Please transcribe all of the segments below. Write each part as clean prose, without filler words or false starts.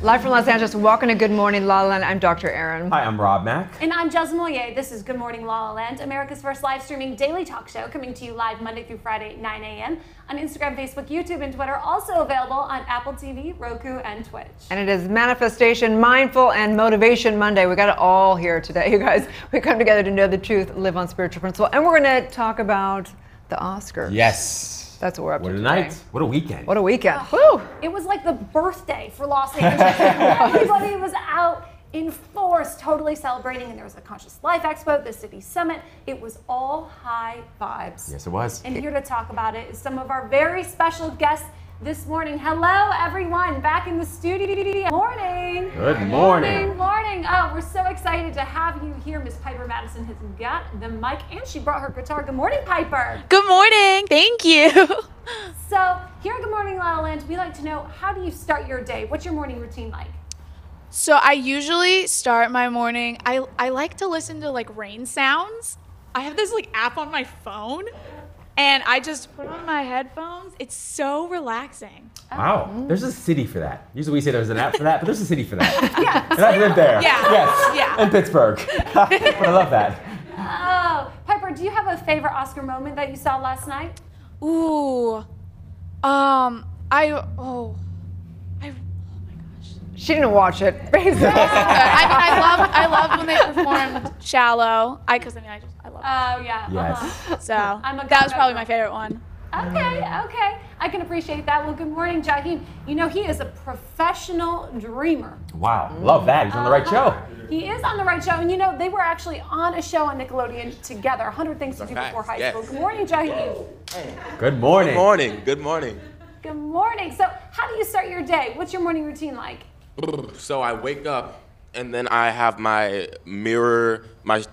Live from Los Angeles, welcome to Good Morning LaLaLand. I'm Dr. Erin. Hi, I'm Rob Mack. And I'm Jez Moyer. This is Good Morning LaLaLand, America's first live streaming daily talk show, coming to you live Monday through Friday at 9 a.m. on Instagram, Facebook, YouTube, and Twitter. Also available on Apple TV, Roku, and Twitch. And it is Manifestation, Mindful, and Motivation Monday. We got it all here today, you guys. We come together to know the truth, live on spiritual principle, and we're going to talk about the Oscars. Yes. That's what we're up to today. What a night. What a weekend. What a weekend. Woo! It was like the birthday for Los Angeles. Everybody was out in force, totally celebrating, and there was a Conscious Life Expo, the City Summit. It was all high vibes. Yes, it was. And here to talk about it is some of our very special guests this morning. Hello, everyone, back in the studio. Morning. Good morning. Morning. Oh, we're so excited to have you here. Miss Piper Madison has got the mic, and she brought her guitar. Good morning, Piper. Good morning. Thank you. So here at Good Morning LaLaLand, we like to know, how do you start your day? What's your morning routine like? So I usually start my morning, I like to listen to like rain sounds. I have this like app on my phone, and I just put on my headphones. It's so relaxing. Wow. There's a city for that. Usually we say there's an app for that, but there's a city for that. Yeah. And I've lived there. Yeah. Yes. Yeah. In Pittsburgh. But I love that. Oh, Piper, do you have a favorite Oscar moment that you saw last night? Ooh. Oh my gosh. She didn't watch it, basically. I love when they performed Shallow. I love it. Oh, yeah. Yes. So I'm a that was Gaga probably girl. my favorite one. Okay. I can appreciate that. Well, good morning, Jaheim. You know, he is a professional dreamer. Wow. Love that. He's on the right show. He is on the right show, and you know, they were actually on a show on Nickelodeon together, 100 Things to Do Before High Yes. School. Good morning, Jaheim. Good morning. Good morning. Good morning. Good morning. So, how do you start your day? What's your morning routine like? So I wake up and then I have my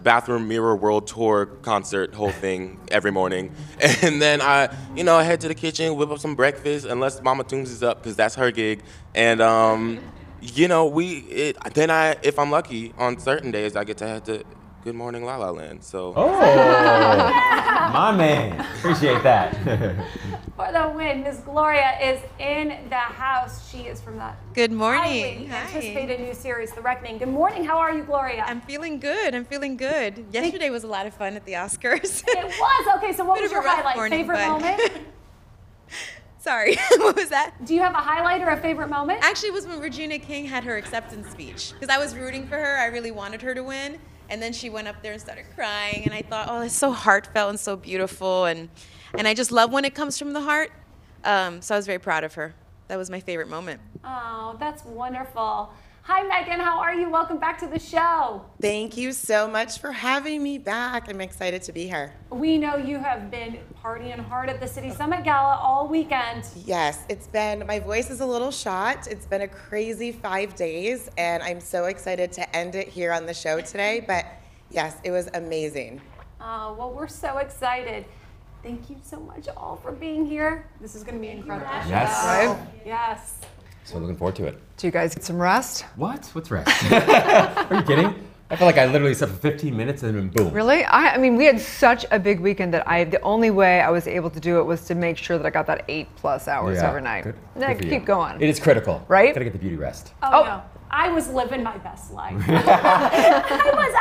bathroom mirror world tour concert whole thing every morning. And then I head to the kitchen, whip up some breakfast, unless Mama Toombs is up, because that's her gig. And if I'm lucky, on certain days I get to head to Good Morning LaLaLand. So. Oh, my man. Appreciate that. For the win, Miss Gloria is in the house. She is from that Good morning. highly anticipated new series, The Reckoning. Good morning. How are you, Gloria? I'm feeling good. Yesterday was a lot of fun at the Oscars. It was. Okay, so what Bit was of a your rough highlight? morning, Favorite but- moment? Sorry, what was that? Do you have a highlight or a favorite moment? Actually, it was when Regina King had her acceptance speech, because I was rooting for her. I really wanted her to win. And then she went up there and started crying, and I thought, oh, it's so heartfelt and so beautiful, and I just love when it comes from the heart. So I was very proud of her. That was my favorite moment. Oh, that's wonderful. Hi, Megan. How are you? Welcome back to the show. Thank you so much for having me back. I'm excited to be here. We know you have been partying hard at the City Summit Gala all weekend. Yes, my voice is a little shot. It's been a crazy 5 days, and I'm so excited to end it here on the show today. But yes, it was amazing. Oh, well, we're so excited. Thank you so much all for being here. This is going to be incredible. Yes. Right? Yes. So looking forward to it. Do you guys get some rest? What? What's rest? Are you kidding? I feel like I literally slept for 15 minutes and then boom. Really? I mean, we had such a big weekend that the only way I was able to do it was to make sure that I got that 8+ hours overnight. Good Then for you. keep going. It is critical. Right? Gotta get the beauty rest. Oh, no. I was living my best life. I was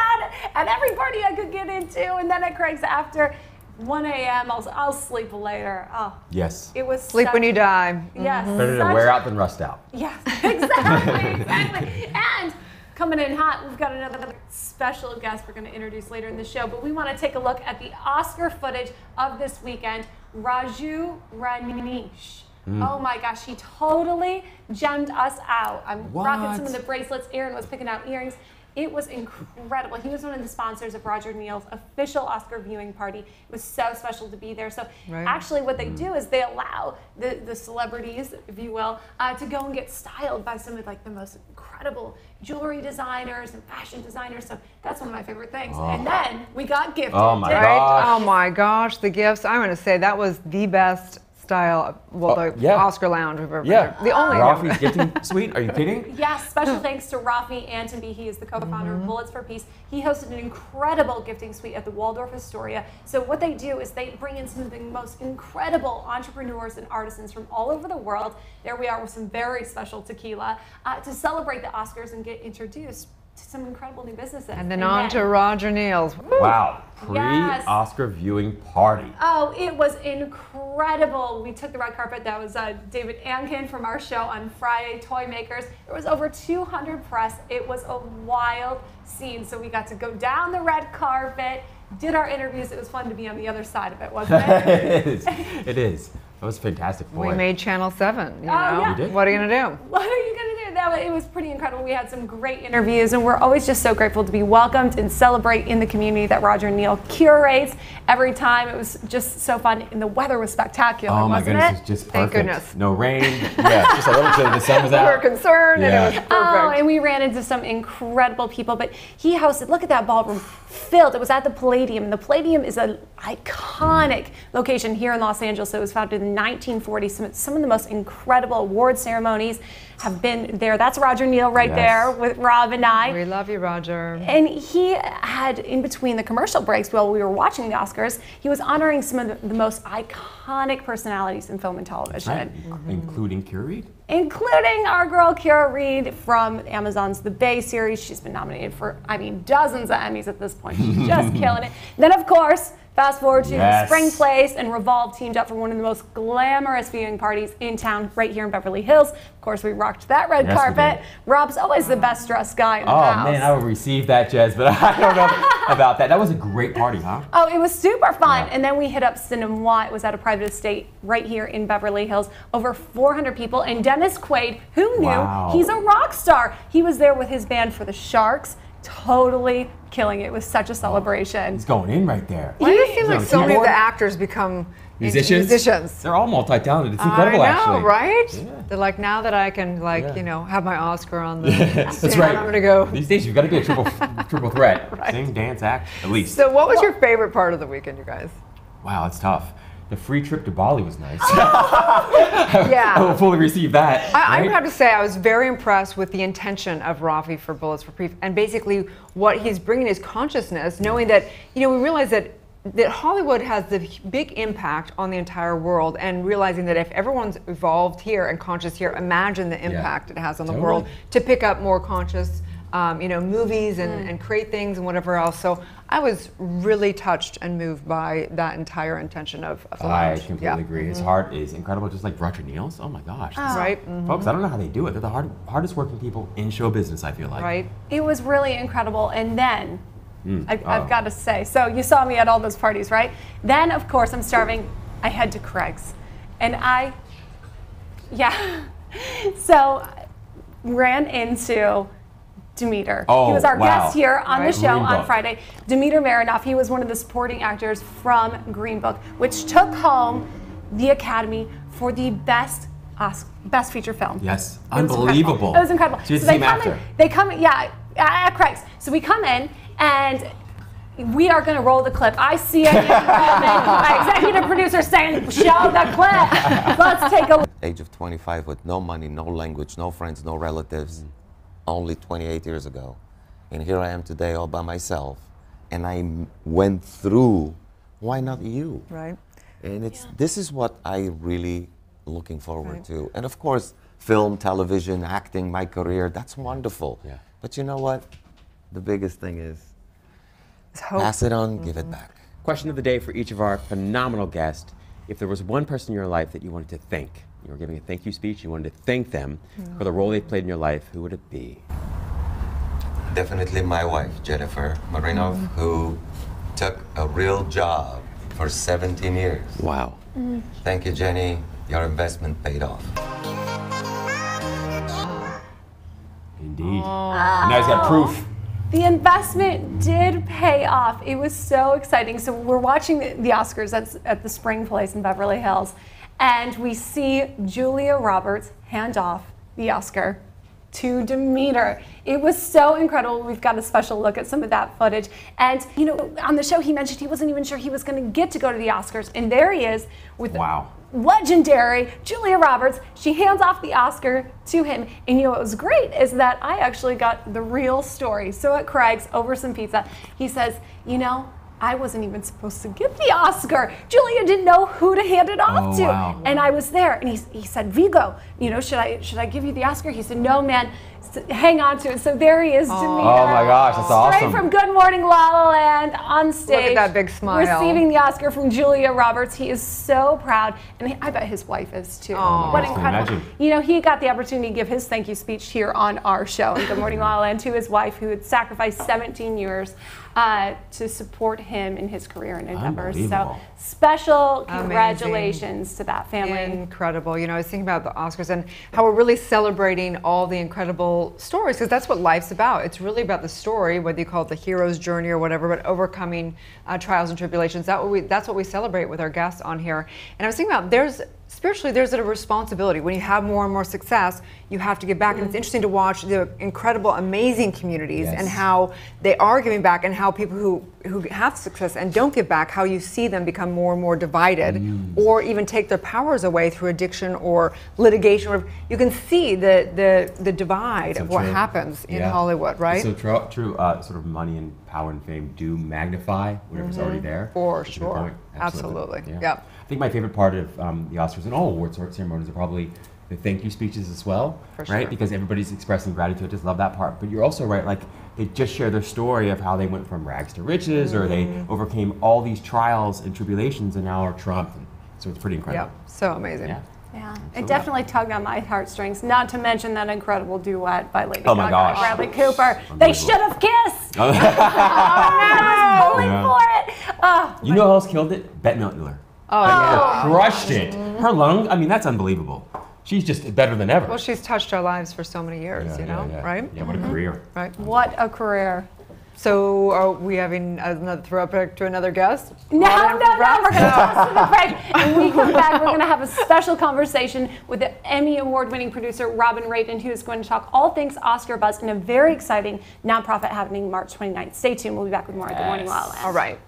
at every party I could get into, and then at Craig's after 1 a.m. I'll sleep later. Oh, Yes. it was Sleep when you die. Yes. Better to wear out than rust out. Yes, exactly. And coming in hot, we've got another special guest we're going to introduce later in the show. But we want to take a look at the Oscar footage of this weekend. Raju Ranish. Oh my gosh, he totally gemmed us out. I'm rocking some of the bracelets. Erin was picking out earrings. It was incredible. He was one of the sponsors of Roger Neal's official Oscar viewing party. It was so special to be there. So actually what they do is they allow the celebrities, if you will, to go and get styled by some of like the most incredible jewelry designers and fashion designers. So that's one of my favorite things. And then we got gifted. Oh my Right? gosh. Oh my gosh, the gifts. I'm going to say that was the best style, well, the yeah. Oscar lounge we've ever been Yeah. to. The only Rafi's gifting suite? Are you kidding? Yes, special thanks to Rafi Antonby. He is the co-founder of Bullets for Peace. He hosted an incredible gifting suite at the Waldorf Astoria. So what they do is they bring in some of the most incredible entrepreneurs and artisans from all over the world. There we are with some very special tequila to celebrate the Oscars and get introduced to some incredible new businesses. And then on to Roger Neal's. Woo! Wow. Pre-Oscar viewing party. Oh, it was incredible. We took the red carpet. That was David Ankin from our show on Friday, Toy Makers. There was over 200 press. It was a wild scene. So we got to go down the red carpet, did our interviews. It was fun to be on the other side of it, wasn't it? It is. It is. That was fantastic. Boy. We made Channel 7, you know? Yeah. You did? What are you going to do? What are you going to do? It was pretty incredible. We had some great interviews, and we're always just so grateful to be welcomed and celebrate in the community that Roger Neal curates every time. It was just so fun, and the weather was spectacular, Oh my wasn't goodness, it? it's just Thank perfect. goodness. No rain. Yeah, just a little bit. The sun was We out. were concerned, and it was perfect. Oh, and we ran into some incredible people, but he hosted, look at that ballroom, filled. It was at the Palladium. The Palladium is an iconic location here in Los Angeles. It was founded in 1940. Some of the most incredible award ceremonies have been there. That's Roger Neal right there with Rob and I. We love you, Roger. And he had, in between the commercial breaks while we were watching the Oscars, he was honoring some of the most iconic personalities in film and television. Right. Including Kira Reed. Including our girl Kira Reed from Amazon's The Bay series. She's been nominated for, dozens of Emmys at this point. She's just killing it. Then, of course, fast forward to Spring Place, and Revolve teamed up for one of the most glamorous viewing parties in town right here in Beverly Hills. Of course, we rocked that red carpet. Rob's always the best dressed guy in the house. Oh man, I would receive that, Jez, but I don't know about that. That was a great party, huh? Oh, it was super fun. Yeah. And then we hit up Cinema. It was at a private estate right here in Beverly Hills. Over 400 people. And Dennis Quaid, who knew? Wow. He's a rock star. He was there with his band for the Sharks. Totally killing it. It was such a celebration. He's going in right there. Why does it seem like so many of the actors become musicians? They're all multi-talented. It's incredible, actually. Right? Yeah. They're like, now that I can, have my Oscar on the That's right. I'm going to go. These days, you've got to be a triple threat. Right. Sing, dance, act, at least. So what was your favorite part of the weekend, you guys? Wow, it's tough. The free trip to Bali was nice. Yeah. I will fully receive that. I would have to say I was very impressed with the intention of Rafi for Bullets for Peace, and basically what he's bringing is consciousness, knowing that, we realize that Hollywood has the big impact on the entire world, and realizing that if everyone's evolved here and conscious here, imagine the impact it has on the world to pick up more conscious movies and create things and whatever else. So I was really touched and moved by that entire intention of the lounge. I completely agree. His heart is incredible, just like Roger Neal's. Oh my gosh. Right. Folks, I don't know how they do it. They're the hardest working people in show business, I feel like. Right. It was really incredible. And then, I've got to say, so you saw me at all those parties, right? Then, of course, I'm starving. I head to Craig's. And so ran into Demeter. He was our guest here on the show on Friday. Demeter Marinoff, he was one of the supporting actors from Green Book, which took home the Academy for the best feature film. Yes, unbelievable. It was incredible. So you had to see him after. They come in, at Craig's. So we come in, and we are going to roll the clip. I see it. My executive producer saying, show the clip. Let's take a look. Age of 25 with no money, no language, no friends, no relatives. Only 28 years ago. And here I am today all by myself. And I went through, why not you? Right. And this is what I really looking forward to. And of course, film, television, acting, my career, that's wonderful. Yeah. But you know what? The biggest thing is hope. Pass it on, give it back. Question of the day for each of our phenomenal guests. If there was one person in your life that you wanted to thank, you were giving a thank you speech, you wanted to thank them for the role they played in your life, who would it be? Definitely my wife, Jennifer Marinoff, who took a real job for 17 years. Wow. Thank you, Jenny. Your investment paid off. Indeed. And now he's got proof. The investment did pay off. It was so exciting. So we're watching the Oscars at the Spring Place in Beverly Hills, and we see Julia Roberts hand off the Oscar to Demeter. It was so incredible. We've got a special look at some of that footage. And, you know, on the show he mentioned he wasn't even sure he was going to get to go to the Oscars. And there he is with legendary Julia Roberts. She hands off the Oscar to him. And, you know, what was great is that I actually got the real story. So at Craig's, over some pizza, he says, you know, I wasn't even supposed to get the Oscar. Julia didn't know who to hand it off to. Wow. And I was there, and he said, Vigo, you know, should I give you the Oscar? He said, no, man, hang on to it. So there he is, Demeter. Oh my gosh, that's awesome. Straight from Good Morning La La Land on stage. Look at that big smile. Receiving the Oscar from Julia Roberts. He is so proud, and I bet his wife is too. Oh, what incredible. You know, he got the opportunity to give his thank you speech here on our show in Good Morning La La Land to his wife, who had sacrificed 17 years to support him in his career and endeavors. So special congratulations to that family. Incredible. You know, I was thinking about the Oscars and how we're really celebrating all the incredible stories, because that's what life's about. It's really about the story, whether you call it the hero's journey or whatever, but overcoming trials and tribulations. That's what we celebrate with our guests on here. And I was thinking about spiritually, there's a responsibility. When you have more and more success, you have to give back. And it's interesting to watch the incredible, amazing communities and how they are giving back, and how people who have success and don't give back, how you see them become more and more divided, or even take their powers away through addiction or litigation. You can see the divide of what happens in Hollywood, right? It's so true. Sort of money and power and fame do magnify whatever's already there. For sure. Absolutely. Yeah. I think my favorite part of the Oscars and all award ceremonies are probably the thank you speeches as well, right? Because everybody's expressing gratitude. I just love that part. But you're also right, like they just share their story of how they went from rags to riches, or they overcame all these trials and tribulations and now are triumphant. So it's pretty incredible. Yeah, so amazing. Yeah, it definitely tugged on my heartstrings, not to mention that incredible duet by Lady Gaga and Bradley Cooper. They should have kissed! Oh man, I was pulling for it! Oh, you know who else killed it? Bette Midler. Crushed it. Her lung, I mean, that's unbelievable. She's just better than ever. Well, she's touched our lives for so many years, you know, right? Yeah, what a career. Right. What a career. So are we having another throwback to another guest? No, we're going to toss to the break. And when we come back, we're going to have a special conversation with the Emmy Award-winning producer, Robin Radin, who is going to talk all things Oscar buzz in a very exciting nonprofit happening March 29th. Stay tuned. We'll be back with more of Good Morning La La Land. All right.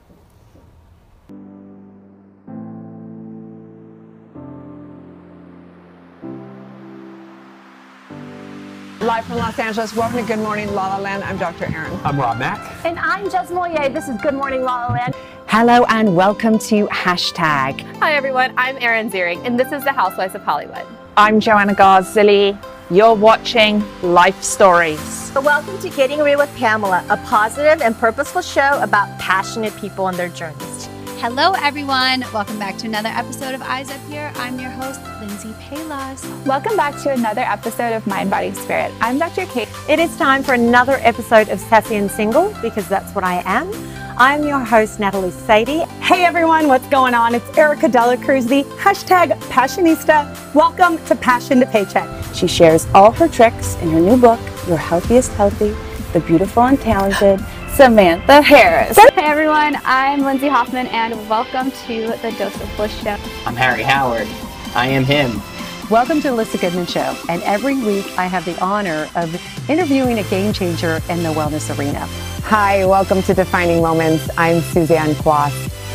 Live from Los Angeles, welcome to Good Morning La La Land. I'm Dr. Erin. I'm Rob Mack. And I'm Jess Mollier. This is Good Morning La La Land. Hello and welcome to Hashtag. Hi everyone, I'm Erin Ziering and this is the Housewives of Hollywood. I'm Joanna Garzilli. You're watching Life Stories. So welcome to Getting Real with Pamela, a positive and purposeful show about passionate people and their journeys. Hello everyone, welcome back to another episode of Eyes Up Here. I'm your host, Lindsay Palos. Welcome back to another episode of Mind, Body, Spirit. I'm Dr. Kate. It is time for another episode of Sassy and Single, because that's what I am. I'm your host, Natalie Sadie. Hey everyone, what's going on? It's Erica Dela Cruz, the hashtag Passionista. Welcome to Passion to Paycheck. She shares all her tricks in her new book, Your Healthiest Healthy, The Beautiful and Talented, Samantha Harris. Hey everyone, I'm Lindsay Hoffman and welcome to the Dose of Bliss Show. I'm Harry Howard. I am him. Welcome to the Alyssa Goodman Show, and every week I have the honor of interviewing a game changer in the wellness arena. Hi, welcome to Defining Moments. I'm Suzanne Quas.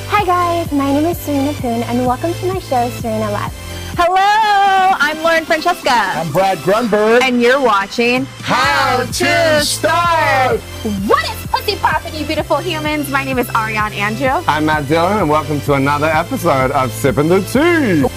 Hi guys, my name is Serena Poon and welcome to my show, Serena Live. Hello, I'm Lauren Francesca. I'm Brad Grunberg. And you're watching How to Start. What is pussy poppin', you beautiful humans? My name is Ariane Andrew. I'm Matt Dillon and welcome to another episode of Sippin' the Tea.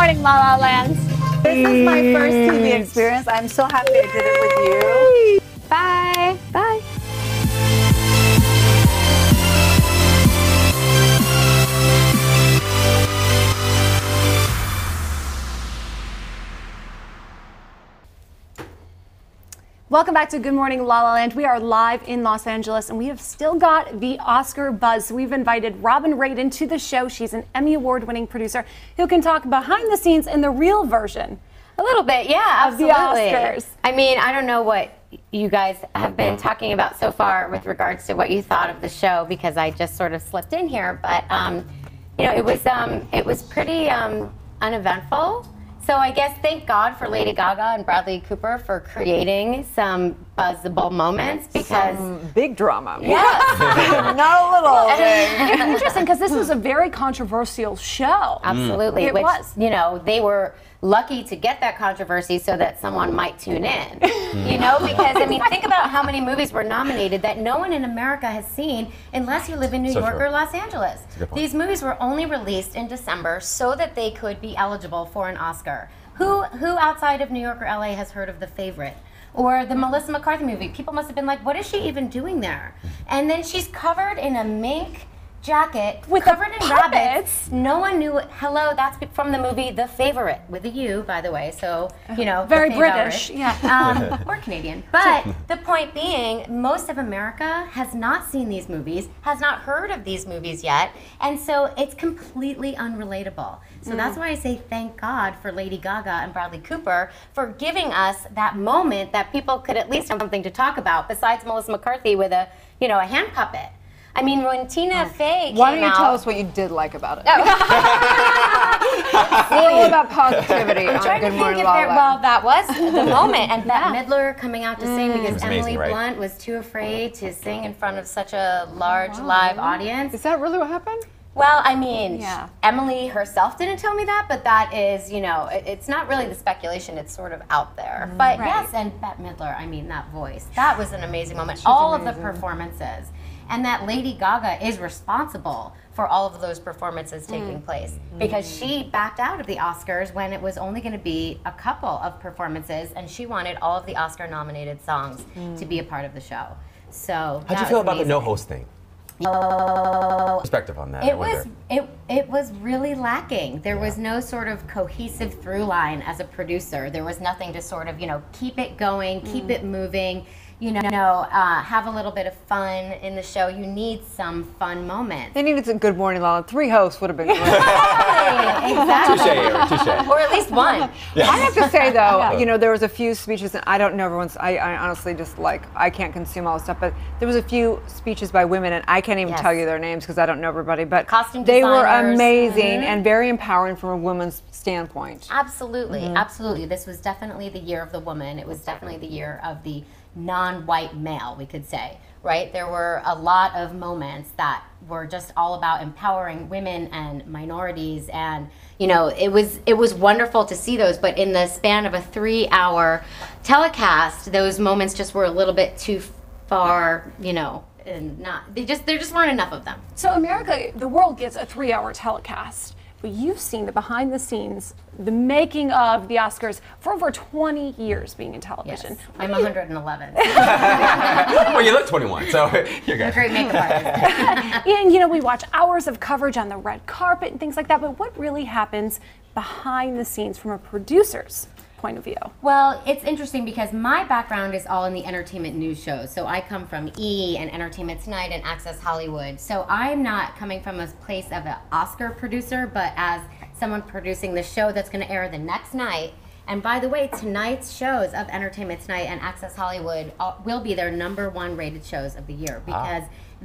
morning, La La Land. This is my first TV experience. I'm so happy I did it with you. Bye. Bye. Welcome back to Good Morning La La Land. We are live in Los Angeles and we have still got the Oscar buzz. So we've invited Robin Radin to the show. She's an Emmy Award-winning producer who can talk behind the scenes in the real version. A little bit, yeah, absolutely. Of the Oscars. I mean, I don't know what you guys have been talking about so far with regards to what you thought of the show, because I just sort of slipped in here, but you know, it was pretty uneventful. So I guess thank God for Lady Gaga and Bradley Cooper for creating some buzzable moments, because some big drama. Yes. Not a little. It's interesting because this was a very controversial show. Absolutely. It Which, was. You know, they were lucky to get that controversy so that someone might tune in. You know, because I mean, think about how many movies were nominated that no one in America has seen unless you live in New York or Los Angeles. These movies were only released in December so that they could be eligible for an Oscar. Who outside of New York or LA has heard of The Favorite? Or the Melissa McCarthy movie? People must have been like, what is she even doing there? And then she's covered in a mink jacket, covered in rabbits. No one knew it. Hello, that's from the movie The Favorite, with a U, by the way, so, you know. Very British, yeah. Or Canadian. But the point being, most of America has not seen these movies, has not heard of these movies yet, and so it's completely unrelatable. So that's why I say thank God for Lady Gaga and Bradley Cooper for giving us that moment that people could at least have something to talk about, besides Melissa McCarthy with a, you know, a hand puppet. I mean, when Tina Fey came out... Why don't you tell us what you did like about it? All about positivity on Good Morning La La Land. Well, that was the moment. And Bette Midler coming out to sing, because Emily Blunt was too afraid to sing in front of such a large live audience. Is that really what happened? Well, I mean, Emily herself didn't tell me that, but that is, you know, it's not really the speculation, it's sort of out there. But yes, and Bette Midler, I mean, that voice, that was an amazing moment. All of the performances. And that Lady Gaga is responsible for all of those performances taking place, because she backed out of the Oscars when it was only going to be a couple of performances, and she wanted all of the Oscar-nominated songs to be a part of the show. So how'd you feel about the no-host thing? Perspective on that. It was really lacking. There was no sort of cohesive through line as a producer. There was nothing to sort of, you know, keep it going, keep it moving. You know, have a little bit of fun in the show. You need some fun moments. They needed some Good Morning La La. 3 hosts would have been great. Exactly. Touche. Or at least one. Yeah. I have to say though, you know, there was a few speeches, and I don't know everyone's, I honestly just like, I can't consume all the stuff, but there was a few speeches by women, and I can't even tell you their names because I don't know everybody, but costume they were designers. amazing and very empowering from a woman's standpoint. Absolutely, absolutely. This was definitely the year of the woman. It was definitely the year of the non-white male, we could say, right? There were a lot of moments that were just all about empowering women and minorities, and you know, it was wonderful to see those, but in the span of a 3-hour telecast, those moments just were a little bit too far, you know, and there just weren't enough of them. So America, the world gets a 3-hour telecast. But you've seen the behind the scenes, the making of the Oscars for over 20 years being in television. Yes, I'm 111. Well, you look 21, so you're good. A great makeup artist. And you know, we watch hours of coverage on the red carpet and things like that, but what really happens behind the scenes from a producer's point of view? Well, it's interesting because my background is all in the entertainment news shows. So I come from E! and Entertainment Tonight and Access Hollywood. So I'm not coming from a place of an Oscar producer, but as someone producing the show that's going to air the next night. And by the way, tonight's shows of Entertainment Tonight and Access Hollywood will be their #1 rated shows of the year, because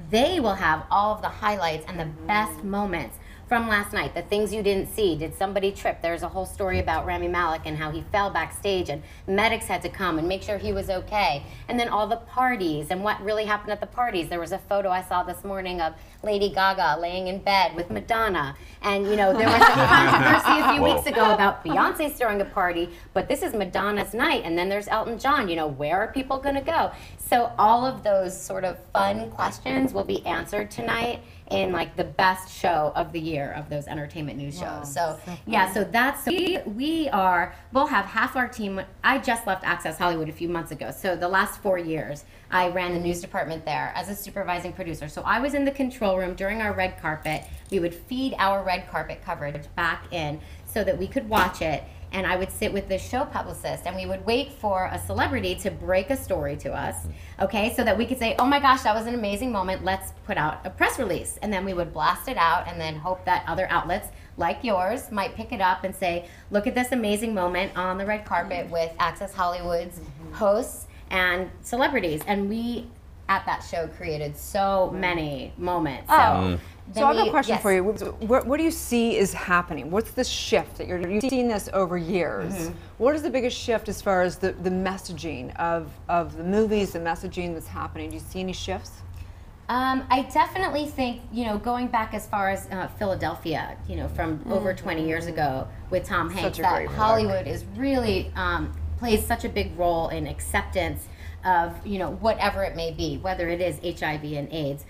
they will have all of the highlights and the best moments from last night, the things you didn't see. Did somebody trip? There's a whole story about Rami Malek and how he fell backstage, and medics had to come and make sure he was okay. And then all the parties and what really happened at the parties. There was a photo I saw this morning of Lady Gaga laying in bed with Madonna. And you know, there was a controversy a few weeks ago about Beyonce throwing a party, but this is Madonna's night, and then there's Elton John. You know, where are people gonna go? So all of those sort of fun questions will be answered tonight in like the best show of the year. year of those entertainment news shows. So yeah, so that's, so we'll have half our team. I just left Access Hollywood a few months ago. So the last 4 years, I ran the news department there as a supervising producer. So I was in the control room during our red carpet. We would feed our red carpet coverage back in so that we could watch it. And I would sit with the show publicist and we would wait for a celebrity to break a story to us, okay, so that we could say, oh my gosh, that was an amazing moment, let's put out a press release. And then we would blast it out and then hope that other outlets like yours might pick it up and say, look at this amazing moment on the red carpet with Access Hollywood's hosts and celebrities. And we, at that show, created so many moments. So I have a question for you. What do you see is happening? What's the shift that you've seen this over years? What is the biggest shift as far as the messaging of the movies, the messaging that's happening? Do you see any shifts? I definitely think, you know, going back as far as Philadelphia, you know, from over 20 years ago with Tom Hanks, that Hollywood is really plays such a big role in acceptance of, you know, whatever it may be, whether it is HIV and AIDS.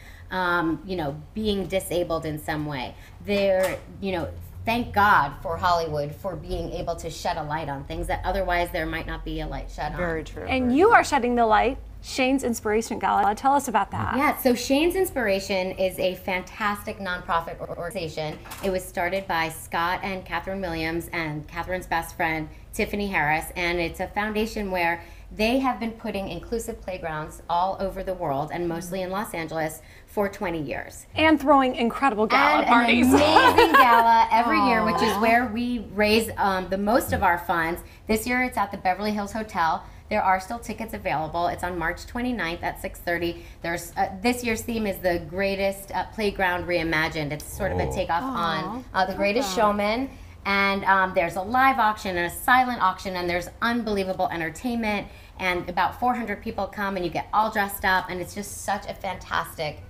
You know, being disabled in some way. You know, thank God for Hollywood for being able to shed a light on things that otherwise there might not be a light shed on. Very true. And you are shedding the light. Shane's Inspiration Gala. Tell us about that. Yeah, so Shane's Inspiration is a fantastic nonprofit organization. It was started by Scott and Catherine Williams and Catherine's best friend, Tiffany Harris, and it's a foundation where they have been putting inclusive playgrounds all over the world and mostly in Los Angeles for 20 years. And throwing incredible gala parties. An amazing gala every year, which is where we raise the most of our funds. This year it's at the Beverly Hills Hotel. There are still tickets available. It's on March 29th at 6:30. There's this year's theme is the greatest playground reimagined. It's sort of a takeoff on The Greatest Showman. And there's a live auction and a silent auction, and there's unbelievable entertainment, and about 400 people come and you get all dressed up, and it's just such a fantastic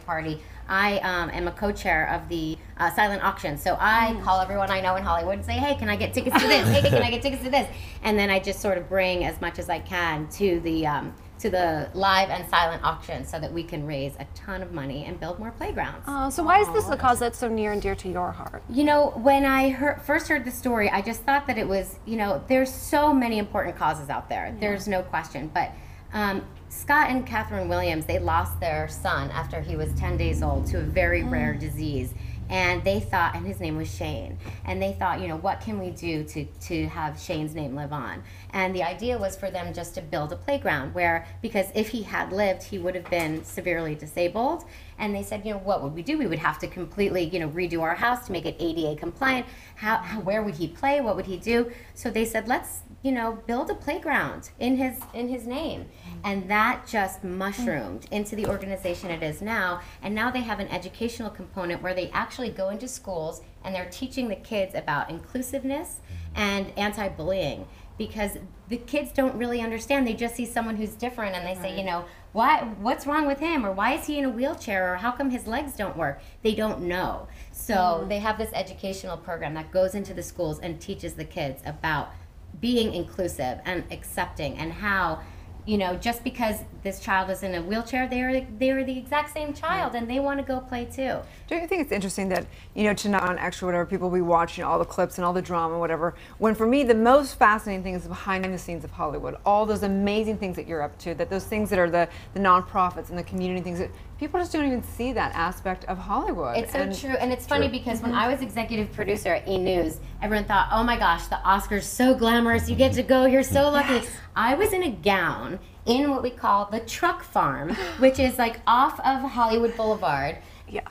party. I am a co-chair of the silent auction, so I call everyone I know in Hollywood and say, hey, can I get tickets to this? Hey, can I get tickets to this? And then I just sort of bring as much as I can to the live and silent auction so that we can raise a ton of money and build more playgrounds. So why is this a cause that's so near and dear to your heart? You know, when I first heard the story, I just thought that it was, you know, there's so many important causes out there. Yeah. There's no question. But Scott and Catherine Williams, they lost their son after he was 10 days old to a very rare disease. And they thought, and his name was Shane, and they thought, you know, what can we do to have Shane's name live on? And the idea was for them just to build a playground where, because if he had lived, he would have been severely disabled. And they said, you know, what would we do? We would have to completely, you know, redo our house to make it ADA compliant. Where would he play? What would he do? So they said, let's, you know, build a playground in his name. And that just mushroomed into the organization it is now. And now they have an educational component where they actually go into schools and they're teaching the kids about inclusiveness and anti-bullying, because the kids don't really understand. They just see someone who's different and they say, you know, what's wrong with him, or why is he in a wheelchair, or how come his legs don't work? They don't know. So they have this educational program that goes into the schools and teaches the kids about being inclusive and accepting, and how, you know, just because this child is in a wheelchair, they are the exact same child, and they want to go play too. Don't you think it's interesting that, you know, tonight on Extra, whatever, people will be watching all the clips and all the drama, whatever, when for me the most fascinating thing is behind the scenes of Hollywood, all those amazing things that you're up to, that those things that are the nonprofits and the community things that people just don't even see that aspect of Hollywood. It's so true, and it's funny because when I was executive producer at E! News, everyone thought, oh my gosh, the Oscars, so glamorous, you get to go, you're so lucky. Yes. I was in a gown in what we call the truck farm, which is like off of Hollywood Boulevard,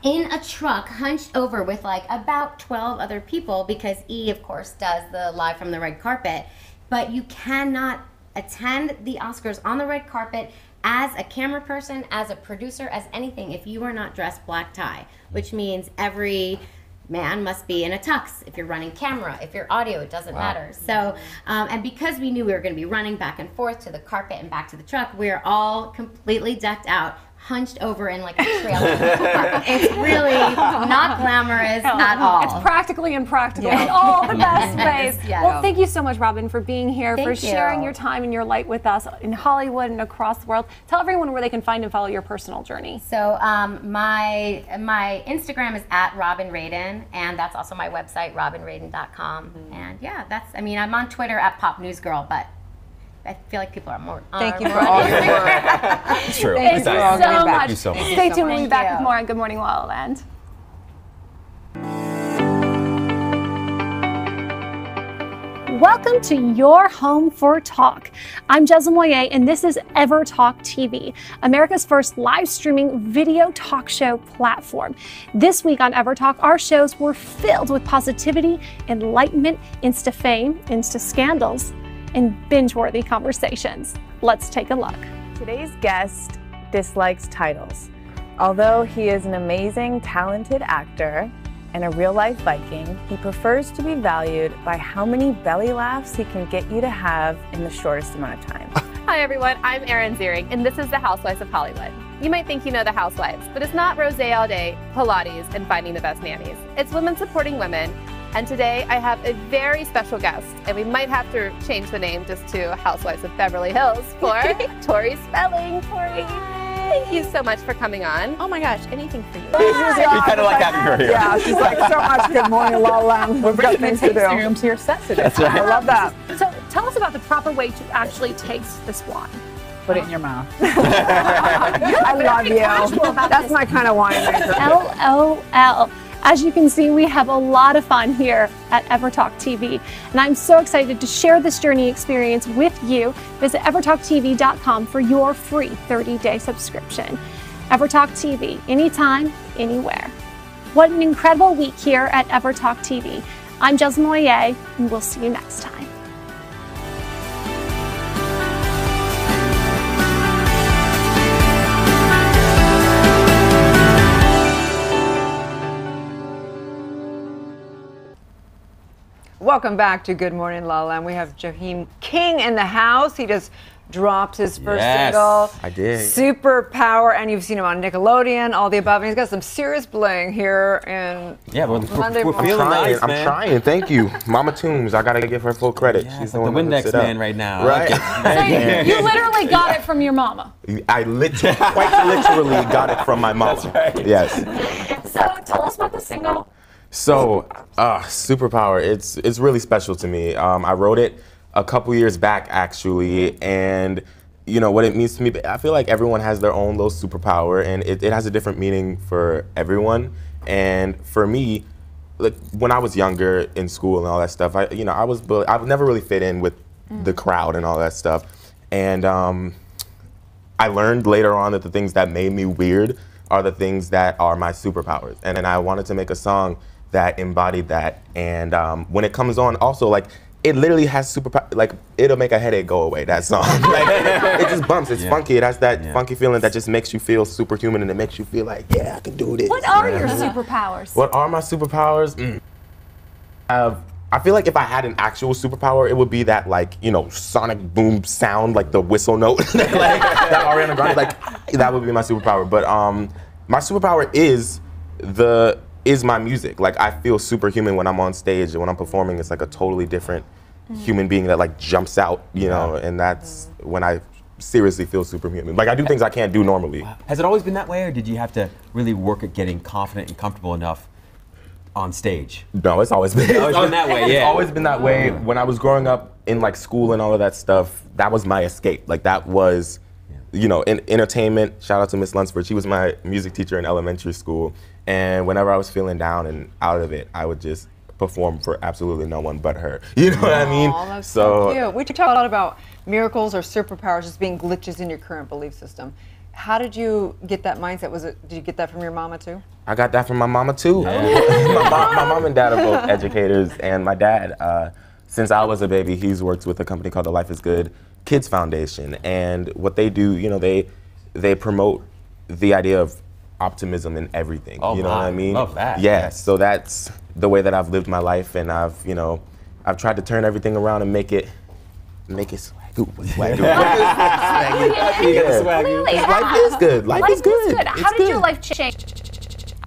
in a truck hunched over with like about 12 other people, because E! of course does the live from the red carpet, but you cannot attend the Oscars on the red carpet as a camera person, as a producer, as anything, if you are not dressed black tie, which means every man must be in a tux. If you're running camera, if you're audio, it doesn't matter. So, and because we knew we were going to be running back and forth to the carpet and back to the truck, we're all completely decked out, hunched over in like a trailer. It's really not glamorous at all. It's practically impractical in all the best ways. Yeah. Well, thank you so much, Robin, for being here, for Thank sharing you. your time and your light with us in Hollywood and across the world. Tell everyone where they can find and follow your personal journey. So my Instagram is at Robin Radin, and that's also my website, robinradin.com. And yeah, I'm on Twitter at Pop News Girl, but I feel like people are more. Thank you for all your work. It's true. Thank you so much. Thank you so much. Stay tuned. We'll be back with more on Good Morning La La Land. Welcome to your home for talk. I'm Jezza Moyer, and this is Ever Talk TV, America's first live streaming video talk show platform. This week on Ever Talk, our shows were filled with positivity, enlightenment, insta fame, insta scandals, and binge-worthy conversations. Let's take a look. Today's guest dislikes titles. Although he is an amazing, talented actor and a real-life Viking, he prefers to be valued by how many belly laughs he can get you to have in the shortest amount of time. Hi everyone, I'm Erin Ziering, and this is the Housewives of Hollywood. You might think you know the Housewives, but it's not rosé all day, Pilates, and finding the best nannies. It's women supporting women. And today I have a very special guest, and we might have to change the name just to Housewives of Beverly Hills for Tori Spelling. Tori, thank you so much for coming on. Oh my gosh, anything for you. We kind of like having her here. Yeah, she's like, so much Good Morning La La Land. We've got things to do. Room to your set today. That's right. I love that. So tell us about the proper way to actually taste this wine. Put it in your mouth. I love you. That's my kind of winemaker. LOL. As you can see, we have a lot of fun here at EverTalk TV, and I'm so excited to share this journey experience with you. Visit evertalktv.com for your free 30-day subscription. EverTalk TV, anytime, anywhere. What an incredible week here at EverTalk TV. I'm Jezza Moyer, and we'll see you next time. Welcome back to Good Morning La La Land. We have Jaheim King in the house. He just dropped his first single. I did. Superpower, and you've seen him on Nickelodeon, all the above. And he's got some serious bling here in Monday morning. feeling nice, I'm man. trying. Thank you, Mama Toombs. I gotta give her full credit. Yeah, She's the Windex man right now. Right. You literally got it from your mama. I quite literally got it from my mama. That's right. Yes. So tell us about the single. So, Superpower, it's really special to me. I wrote it a couple years back, actually, and you know what it means to me. I feel like everyone has their own little superpower, and it has a different meaning for everyone. And for me, like when I was younger in school and all that stuff, I never really fit in with the crowd and all that stuff. And I learned later on that the things that made me weird are the things that are my superpowers. And then I wanted to make a song that embodied that. And when it comes on, also like, it literally has superpower, like it'll make a headache go away, that song. Like, it just bumps, it's funky. It has that funky feeling that just makes you feel superhuman, and it makes you feel like, yeah, I can do this. What are your superpowers? What are my superpowers? I feel like if I had an actual superpower, it would be that, like, you know, sonic boom sound, like the whistle note, like that Ariana Grande, like that would be my superpower. But my superpower is my music. Like, I feel superhuman when I'm on stage, and when I'm performing, it's like a totally different human being that like jumps out, you know, and that's when I seriously feel superhuman. Like, I do things I can't do normally. Has it always been that way, or did you have to really work at getting confident and comfortable enough on stage? No, it's always been, that way, yeah. It's always been that way. When I was growing up in like school and all of that stuff, that was my escape. Like, that was, you know, in entertainment. Shout out to Miss Lunsford. She was my music teacher in elementary school. And whenever I was feeling down and out of it, I would just perform for absolutely no one but her. You know what I mean? Oh, that's so cute. We talk a lot about miracles or superpowers just being glitches in your current belief system. How did you get that mindset? Did you get that from your mama too? I got that from my mama too. Yeah. my mom and dad are both educators, and my dad, since I was a baby, he's worked with a company called the Life is Good Kids Foundation. And what they do, you know, they promote the idea of optimism in everything. Oh, you know what I mean? Love that. Yeah, so that's the way that I've lived my life, and I've tried to turn everything around and make it swag. Swaggy. Life is good. Life is good. How did your life change?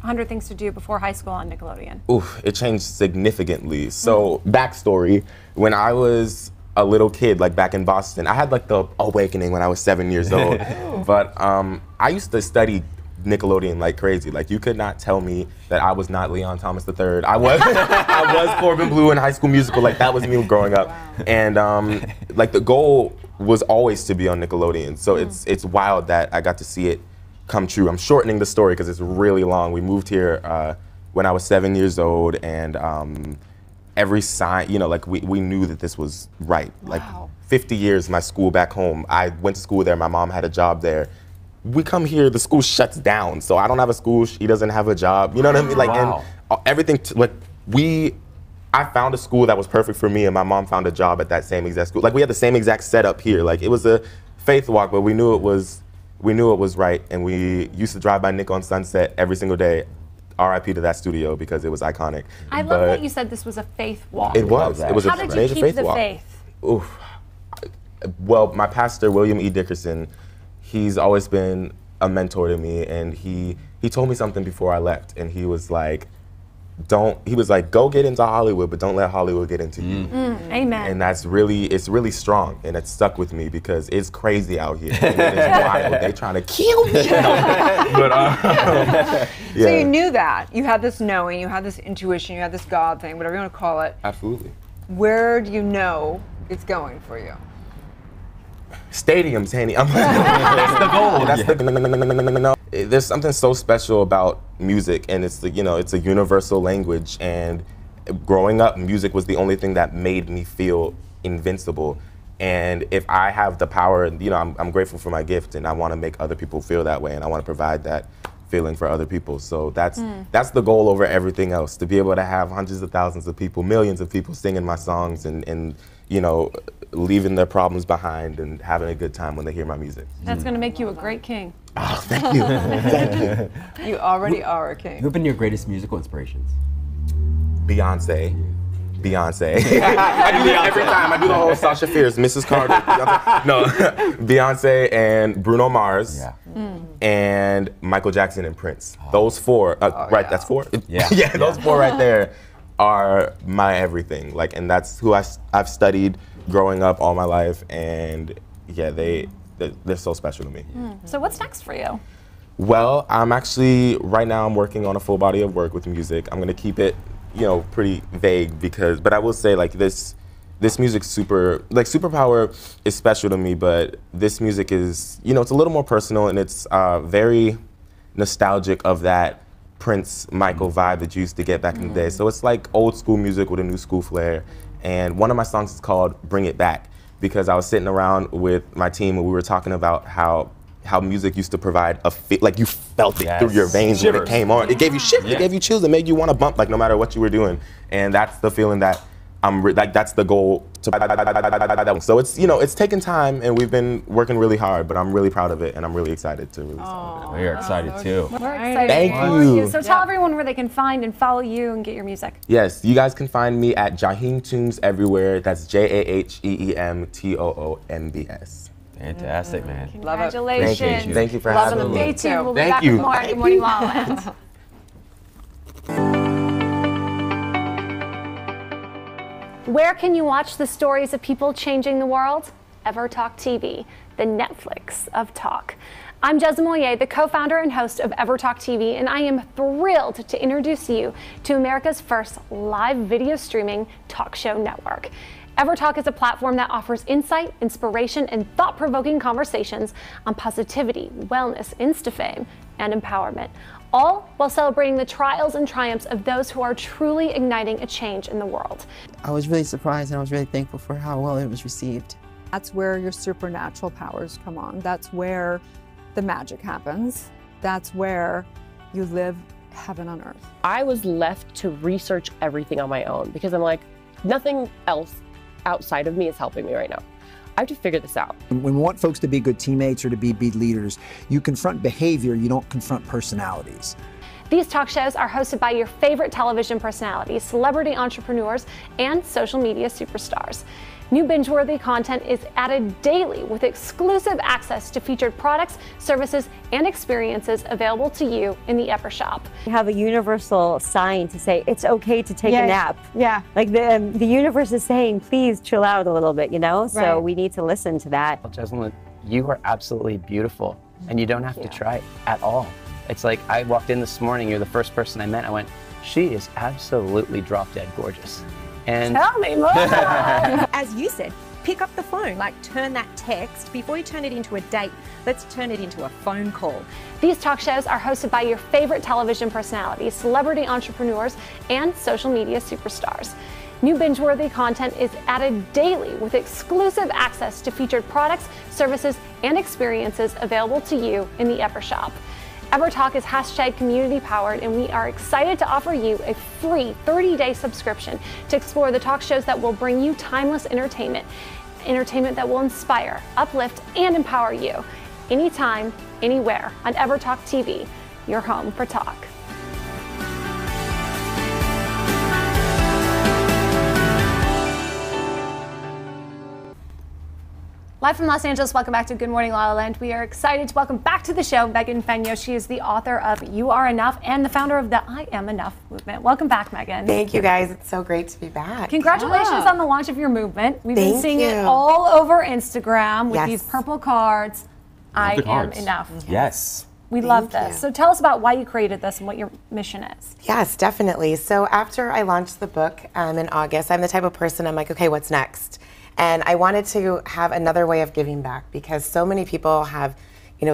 100 Things to Do before high school on Nickelodeon. Oof, it changed significantly. So, backstory, when I was a little kid, like back in Boston, I had like the awakening when I was 7 years old. But I used to study Nickelodeon like crazy. Like, you could not tell me that I was not Leon Thomas III. I was I was Corbin Blue in High School Musical. Like, that was me growing up. Wow. And like, the goal was always to be on Nickelodeon. So it's wild that I got to see it come true. I'm shortening the story because it's really long. We moved here when I was 7 years old, and every sign, you know, like we knew that this was right. Wow. Like 50 years, my school back home, I went to school there, my mom had a job there. We come here, the school shuts down. So I don't have a school, she doesn't have a job. You know what I mean? Like, and everything, I found a school that was perfect for me, and my mom found a job at that same exact school. Like, we had the same exact setup here. Like, it was a faith walk, but we knew it was right, and we used to drive by Nick on Sunset every single day. RIP to that studio because it was iconic. I love that you said this was a faith walk. It was. It was a major faith walk. How did you keep the faith? Oof. Well, my pastor, William E. Dickerson, he's always been a mentor to me, and he told me something before I left, and he was like, go get into Hollywood, but don't let Hollywood get into you. Amen. And it's really strong, and it stuck with me because it's crazy out here. And it is wild. They trying to kill me. So you knew that. You had this knowing, you had this intuition, you had this God thing, whatever you want to call it. Absolutely. Where do you know it's going for you? Stadiums, Hanny. That's the goal. That's there's something so special about music, and it's a universal language. And growing up, music was the only thing that made me feel invincible. And if I have the power, I'm grateful for my gift, and I want to make other people feel that way, and I want to provide that feeling for other people. So that's the goal over everything else, to be able to have hundreds of thousands of people, millions of people singing my songs, and leaving their problems behind and having a good time when they hear my music. That's going to make you a great king. Oh, thank you. Thank you. You already are a king. Who have been your greatest musical inspirations? Beyonce. I do that every time. I do the whole Sasha Fierce, Mrs. Carter. Beyonce. No, Beyonce and Bruno Mars. And Michael Jackson and Prince. Those four, right, that's four? Yeah, those four right there are my everything. Like, and that's who I've studied growing up all my life, and yeah, they're so special to me. So what's next for you? Well, right now I'm working on a full body of work with music. I'm gonna keep it, pretty vague but I will say, like, this music's Superpower is special to me, but this music is, it's a little more personal, and it's very nostalgic of that Prince, Michael vibe that you used to get back in the day. So it's like old school music with a new school flair. And one of my songs is called Bring It Back, because I was sitting around with my team and we were talking about how music used to provide like you felt it through your veins when it came on. It gave you shivers, it gave you chills, it made you want to bump, like, no matter what you were doing. And that's the feeling that that's the goal. So it's, it's taken time, and we've been working really hard, but I'm really proud of it, and I'm really excited to release some of it. We're excited too. We're excited. Thank you. So tell everyone where they can find and follow you and get your music. Yes, you guys can find me at Jaheem Tunes everywhere. That's JAHEEMTOONBS. Fantastic, man. Congratulations. Thank you for having me. Stay tuned. We'll be back with more Good Morning LaLaLand. Where can you watch the stories of people changing the world? EverTalk TV, the Netflix of talk. I'm Jezza Moyer, the co-founder and host of EverTalk TV, and I am thrilled to introduce you to America's first live video streaming talk show network. EverTalk is a platform that offers insight, inspiration, and thought-provoking conversations on positivity, wellness, Insta-fame, and empowerment, all while celebrating the trials and triumphs of those who are truly igniting a change in the world. I was really surprised, and I was really thankful for how well it was received. That's where your supernatural powers come on. That's where the magic happens. That's where you live heaven on earth. I was left to research everything on my own because I'm like, nothing else outside of me is helping me right now. I have to figure this out. When we want folks to be good teammates or to be leaders, you confront behavior, you don't confront personalities. These talk shows are hosted by your favorite television personalities, celebrity entrepreneurs, and social media superstars. New binge-worthy content is added daily with exclusive access to featured products, services, and experiences available to you in the Epper Shop. We have a universal sign to say it's okay to take a nap. Yeah. Like the universe is saying, please chill out a little bit, you know? So Right. we need to listen to that. Jessalyn, you are absolutely beautiful, and you don't have to try at all. It's like I walked in this morning, you're the first person I met, I went, she is absolutely drop dead gorgeous. And Tell me more. As you said, pick up the phone, like turn that text, before you turn it into a date, let's turn it into a phone call. These talk shows are hosted by your favorite television personalities, celebrity entrepreneurs, and social media superstars. New binge-worthy content is added daily with exclusive access to featured products, services, and experiences available to you in the Epper Shop. Ever Talk is #community powered, and we are excited to offer you a free 30-day subscription to explore the talk shows that will bring you timeless entertainment that will inspire, uplift, and empower you anytime, anywhere on Ever Talk TV, your home for talk. Live from Los Angeles, welcome back to Good Morning La La Land. We are excited to welcome back to the show Megan Fenyo. She is the author of You Are Enough and the founder of the I Am Enough movement. Welcome back, Megan. Thank you, guys. It's so great to be back. Congratulations on the launch of your movement. We've been Thank seeing it you. all over Instagram with Yes. these purple cards. I the Am cards. Enough. Yes. We love Thank this. you. So tell us about why you created this and what your mission is. Yes, definitely. So after I launched the book in August, I'm the type of person, I'm like, okay, what's next? And I wanted to have another way of giving back because so many people have,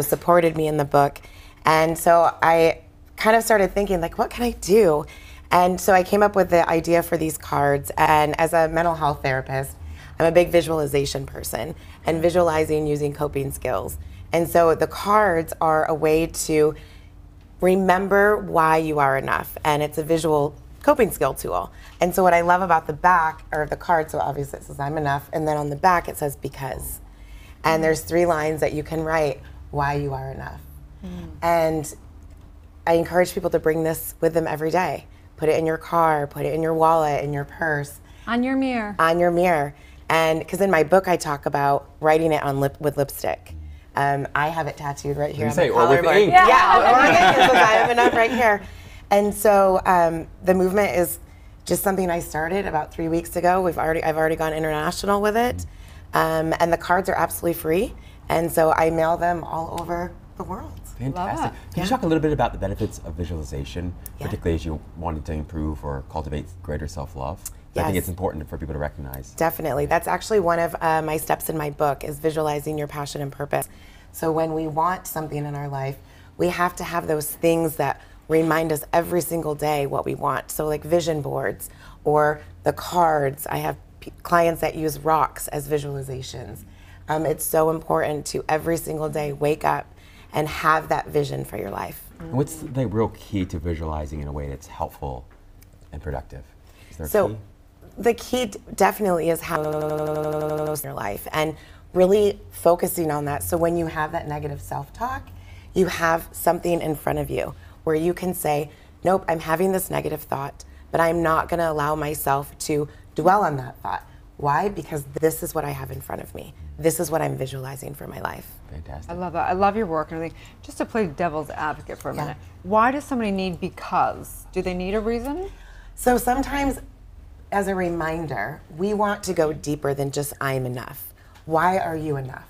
supported me in the book. And so I kind of started thinking, like, what can I do? And so I came up with the idea for these cards. And as a mental health therapist, I'm a big visualization person and visualizing using coping skills. And so the cards are a way to remember why you are enough. And it's a visual coping skill tool. And so what I love about the back or the card, so obviously it says I'm enough, and then on the back it says because. And there's 3 lines that you can write why you are enough. And I encourage people to bring this with them every day. Put it in your car, put it in your wallet, in your purse. On your mirror. On your mirror. And because in my book I talk about writing it on with lipstick. I have it tattooed right here on my or with collarbone. ink. Yeah, or with ink. It says I have enough right here. And so the movement is just something I started about 3 weeks ago. I've already gone international with it, and the cards are absolutely free. And so I mail them all over the world. Fantastic. Can you talk a little bit about the benefits of visualization, particularly as you wanted to improve or cultivate greater self-love? I think Yes. it's important for people to recognize. Definitely. That's actually one of my steps in my book is visualizing your passion and purpose. So when we want something in our life, we have to have those things that remind us every single day what we want. So like vision boards or the cards. I have clients that use rocks as visualizations. It's so important to every single day wake up and have that vision for your life. What's the real key to visualizing in a way that's helpful and productive? Is there a So key? the key definitely is how in your life and really focusing on that. So when you have that negative self-talk, you have something in front of you where you can say, nope, I'm having this negative thought, but I'm not going to allow myself to dwell on that thought. Why? Because this is what I have in front of me. This is what I'm visualizing for my life. Fantastic. I love that. I love your work and everything. Just to play devil's advocate for a minute, why does somebody need because? Do they need a reason? So sometimes, as a reminder, we want to go deeper than just I'm enough. Why are you enough?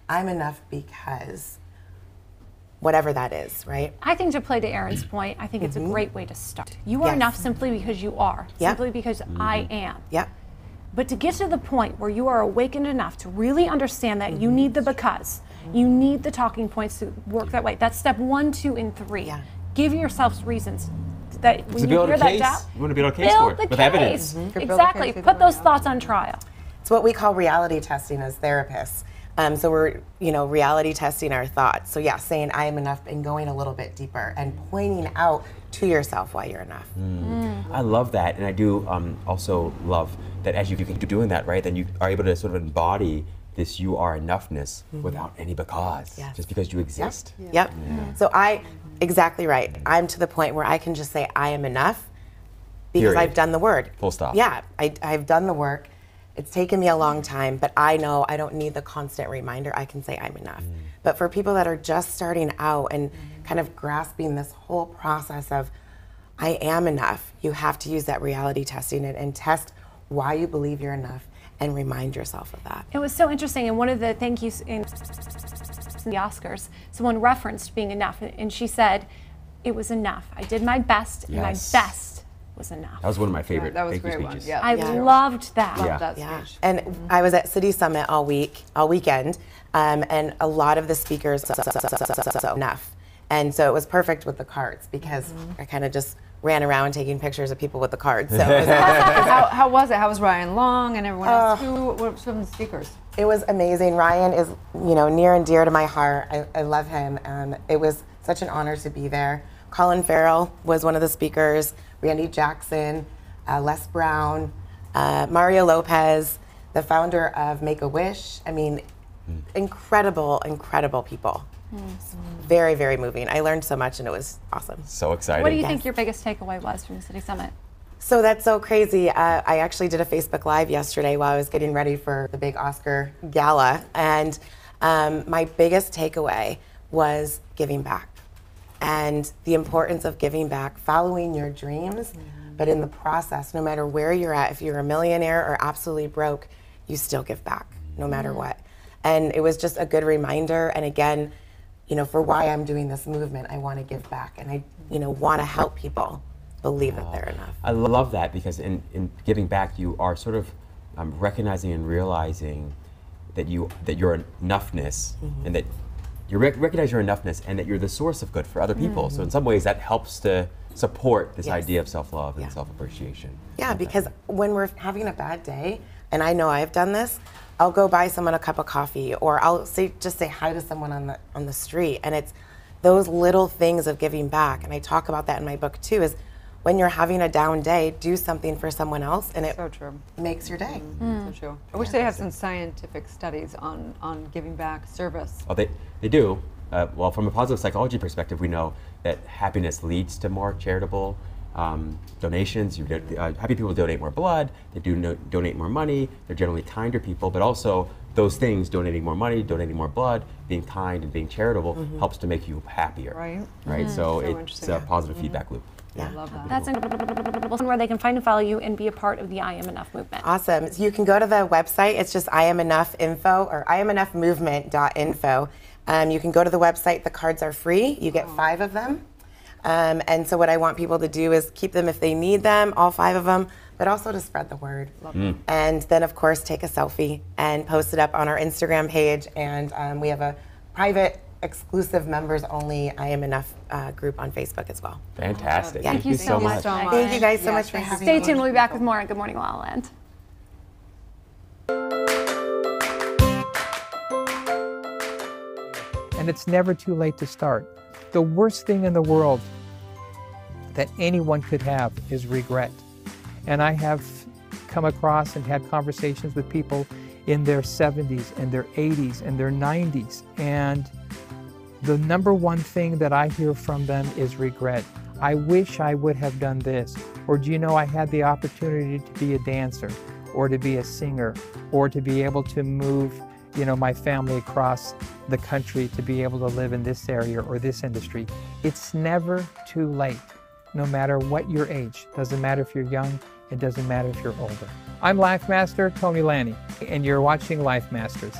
I'm enough because whatever that is, right? I think to play to Erin's point, I think it's a great way to start. You are Yes. enough simply because you are, Yep. simply because I am. Yep. But to get to the point where you are awakened enough to really understand that you need the because, you need the talking points to work that way. That's step 1, 2, and 3. Give yourselves reasons that when To you build hear a that case. doubt, You want to build a case build for it the with case. evidence. Exactly. Put those thoughts on trial. It's what we call reality testing as therapists. So we're, reality testing our thoughts. So yeah, saying I am enough and going a little bit deeper and pointing out to yourself why you're enough. I love that, and I do also love that as you keep doing that, right, then you are able to sort of embody this you are enoughness without any because, just because you exist. Yep. Yeah. So exactly right. I'm to the point where I can just say I am enough because Period. I've done the word. Full stop. Yeah, I've done the work. It's taken me a long time, but I know I don't need the constant reminder. I can say I'm enough. But for people that are just starting out and kind of grasping this whole process of I am enough, you have to use that reality testing and test why you believe you're enough and remind yourself of that. It was so interesting, and one of the thank yous in the Oscars, someone referenced being enough, and she said, it was enough. I did my best, and my best was enough. That was one of my favorite that was a thank you great speeches. one. I loved that. Loved that speech. And I was at City Summit all weekend, and a lot of the speakers enough. And so it was perfect with the cards because I kind of just ran around taking pictures of people with the cards. So it was how was it? How was Ryan Long and everyone else? Who were some of the speakers? It was amazing. Ryan is, near and dear to my heart. I love him. It was such an honor to be there. Colin Farrell was one of the speakers. Randy Jackson, Les Brown, Mario Lopez, the founder of Make-A-Wish. I mean, incredible, incredible people. Very, very moving. I learned so much and it was awesome. So exciting. What do you think your biggest takeaway was from the City Summit? So that's so crazy. I actually did a Facebook Live yesterday while I was getting ready for the big Oscar gala. And my biggest takeaway was giving back and the importance of giving back, following your dreams. But in the process, no matter where you're at, if you're a millionaire or absolutely broke, you still give back no matter what. And it was just a good reminder. And again, for why I'm doing this movement, I want to give back and I, want to help people believe that they're enough. I love that because in giving back, you are sort of recognizing and realizing that your enoughness and that you recognize your enoughness and that you're the source of good for other people. So in some ways that helps to support this idea of self-love and self-appreciation. Yeah, because when we're having a bad day, and I know I've done this, I'll go buy someone a cup of coffee or I'll just say hi to someone on the street. And it's those little things of giving back. And I talk about that in my book too, is when you're having a down day, do something for someone else and it makes your day. So true. I wish they had some scientific studies on giving back, service. Oh, they do. Well, from a positive psychology perspective, we know that happiness leads to more charitable donations. Happy people donate more blood, they donate more money, they're generally kinder people, but also those things, donating more money, donating more blood, being kind and being charitable helps to make you happier. Right? So it's a positive feedback loop. Yeah, I love that. That's incredible. Where they can find and follow you and be a part of the I Am Enough movement. Awesome. So you can go to the website. It's just I Am Enough info or IamEnoughMovement.info. You can go to the website. The cards are free. You get 5 of them. And so what I want people to do is keep them if they need them, all 5 of them, but also to spread the word. And then, of course, take a selfie and post it up on our Instagram page. And we have a private, exclusive members only I Am Enough group on Facebook as well. Fantastic. Yeah. Thank you so much. Thank you guys so much for having me. Stay tuned. We'll be back with more on Good Morning La La Land. And it's never too late to start. The worst thing in the world that anyone could have is regret. And I have come across and had conversations with people in their 70s and their 80s and their 90s. And the number one thing that I hear from them is regret. I wish I would have done this. Or do you know, I had the opportunity to be a dancer or to be a singer or to be able to move my family across the country to be able to live in this area or this industry. It's never too late, no matter what your age. Doesn't matter if you're young, it doesn't matter if you're older. I'm Life Master Tony Lanny, and you're watching Life Masters.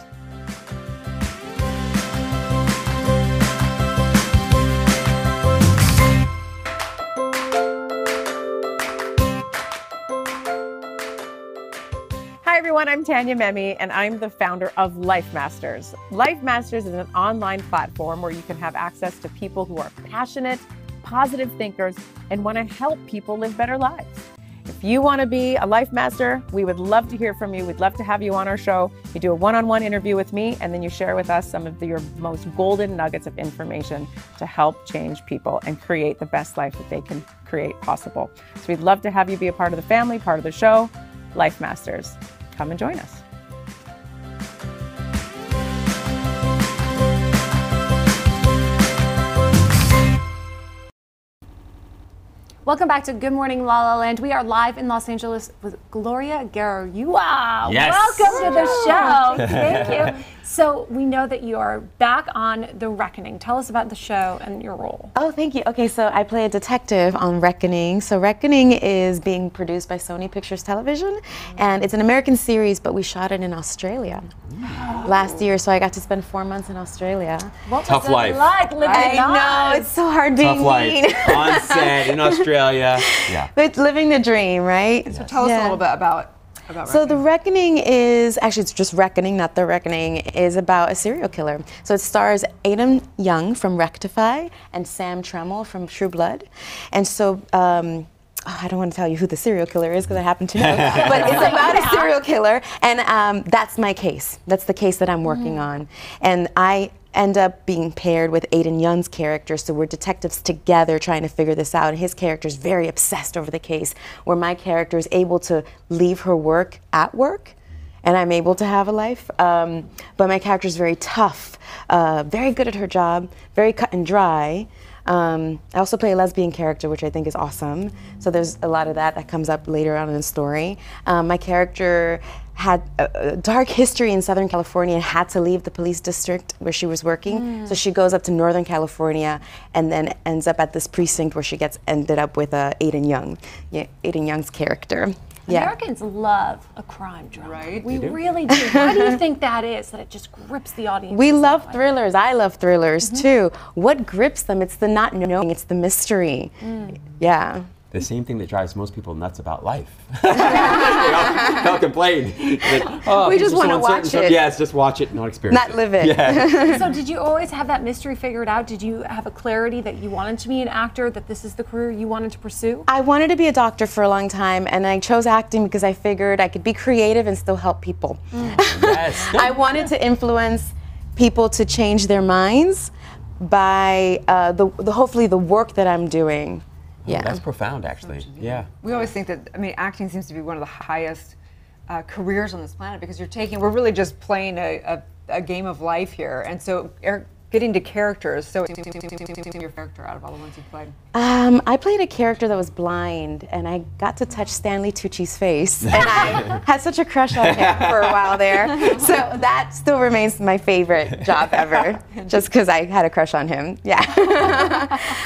Hi everyone, I'm Tanya Memi and I'm the founder of Life Masters. Life Masters is an online platform where you can have access to people who are passionate, positive thinkers, and want to help people live better lives. If you want to be a Life Master, we would love to hear from you. We'd love to have you on our show. You do a one-on-one interview with me, and then you share with us some of your most golden nuggets of information to help change people and create the best life that they can create possible. So we'd love to have you be a part of the family, part of the show. Life Masters. Come and join us. Welcome back to Good Morning La La Land. We are live in Los Angeles with Gloria Garayua. Yes. Welcome to the show. Thank you. So we know that you are back on The Reckoning. Tell us about the show and your role. Oh, thank you. Okay, so I play a detective on Reckoning. So Reckoning is being produced by Sony Pictures Television, and it's an American series, but we shot it in Australia last year. So I got to spend 4 months in Australia. What Tough was life. it like living I know, it's so hard being Tough life. On set in Australia. Yeah. But living the dream, right? So tell us a little bit about So The Reckoning is, actually it's just Reckoning, not The Reckoning, is about a serial killer. So it stars Adam Young from Rectify and Sam Tremmel from True Blood. And so, I don't want to tell you who the serial killer is because I happen to know, but it's about a serial killer, and that's my case. That's the case that I'm working on. And I end up being paired with Aiden Young's character, so we're detectives together trying to figure this out. And his character is very obsessed over the case, where my character is able to leave her work at work, and I'm able to have a life. But my character is very tough, very good at her job, very cut and dry. I also play a lesbian character, which I think is awesome. So there's a lot of that comes up later on in the story. My character had a dark history in Southern California and had to leave the police district where she was working. So she goes up to Northern California and then ends up at this precinct where she ended up with Aiden Young. Yeah, Aiden Young's character. Yeah. Americans love a crime drama. Right? We really do. Why do you think that is, that it just grips the audience? We love thrillers. I love thrillers too. What grips them? It's the not knowing, it's the mystery. Yeah. The same thing that drives most people nuts about life. Don't complain. We just want to watch it. Yes, just watch it, not experience it. Not live it. Yeah. So did you always have that mystery figured out? Did you have a clarity that you wanted to be an actor, that this is the career you wanted to pursue? I wanted to be a doctor for a long time, and I chose acting because I figured I could be creative and still help people. Yes. I wanted to influence people to change their minds by hopefully the work that I'm doing. Yeah. That's profound, actually. Yeah. We always think that, I mean, acting seems to be one of the highest careers on this planet because we're really just playing a game of life here. And so getting to characters, so your character out of all the ones you played? I played a character that was blind, and I got to touch Stanley Tucci's face, and I had such a crush on him for a while there. So that still remains my favorite job ever, just because I had a crush on him. Yeah.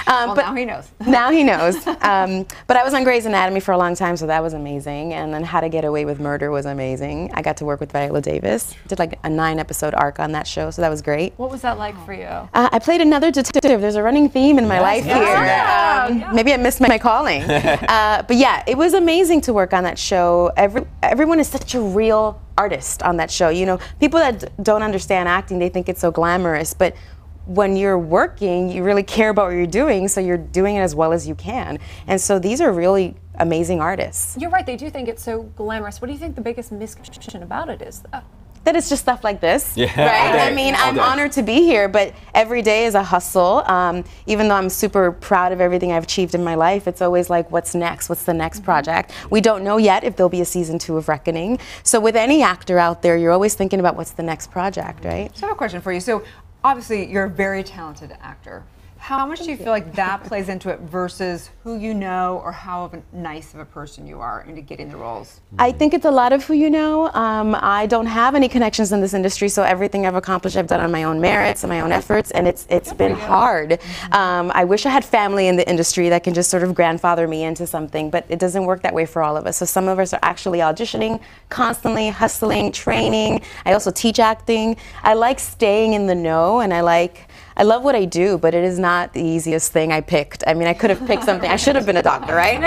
Well, but now he knows. Now he knows. But I was on Grey's Anatomy for a long time, so that was amazing. And then How to Get Away with Murder was amazing. I got to work with Viola Davis. Did like a 9-episode arc on that show, so that was great. What was that like for you? I played another detective. There's a running theme in my life here. Maybe I missed my calling. But yeah, it was amazing to work on that show. Everyone is such a real artist on that show. You know, people that don't understand acting, they think it's so glamorous, but when you're working, you really care about what you're doing, so you're doing it as well as you can. And so these are really amazing artists. You're right, they do think it's so glamorous. What do you think the biggest misconception about it is, though? That it's just stuff like this, yeah, right? I mean, I'm honored to be here, but every day is a hustle. Even though I'm super proud of everything I've achieved in my life, it's always like, what's next? What's the next project? We don't know yet if there'll be a season 2 of Reckoning. So with any actor out there, you're always thinking about what's the next project, right? So I have a question for you. So obviously, you're a very talented actor. How much do you feel like that plays into it versus who you know or how nice of a person you are into getting the roles? I think it's a lot of who you know. I don't have any connections in this industry, so everything I've accomplished I've done on my own merits and my own efforts, and it's been hard. I wish I had family in the industry that can just sort of grandfather me into something, but it doesn't work that way for all of us. So some of us are actually auditioning, constantly hustling, training. I also teach acting. I like staying in the know, and I love what I do, but it is not the easiest thing I picked. I mean, I could have picked something. I should have been a doctor, right?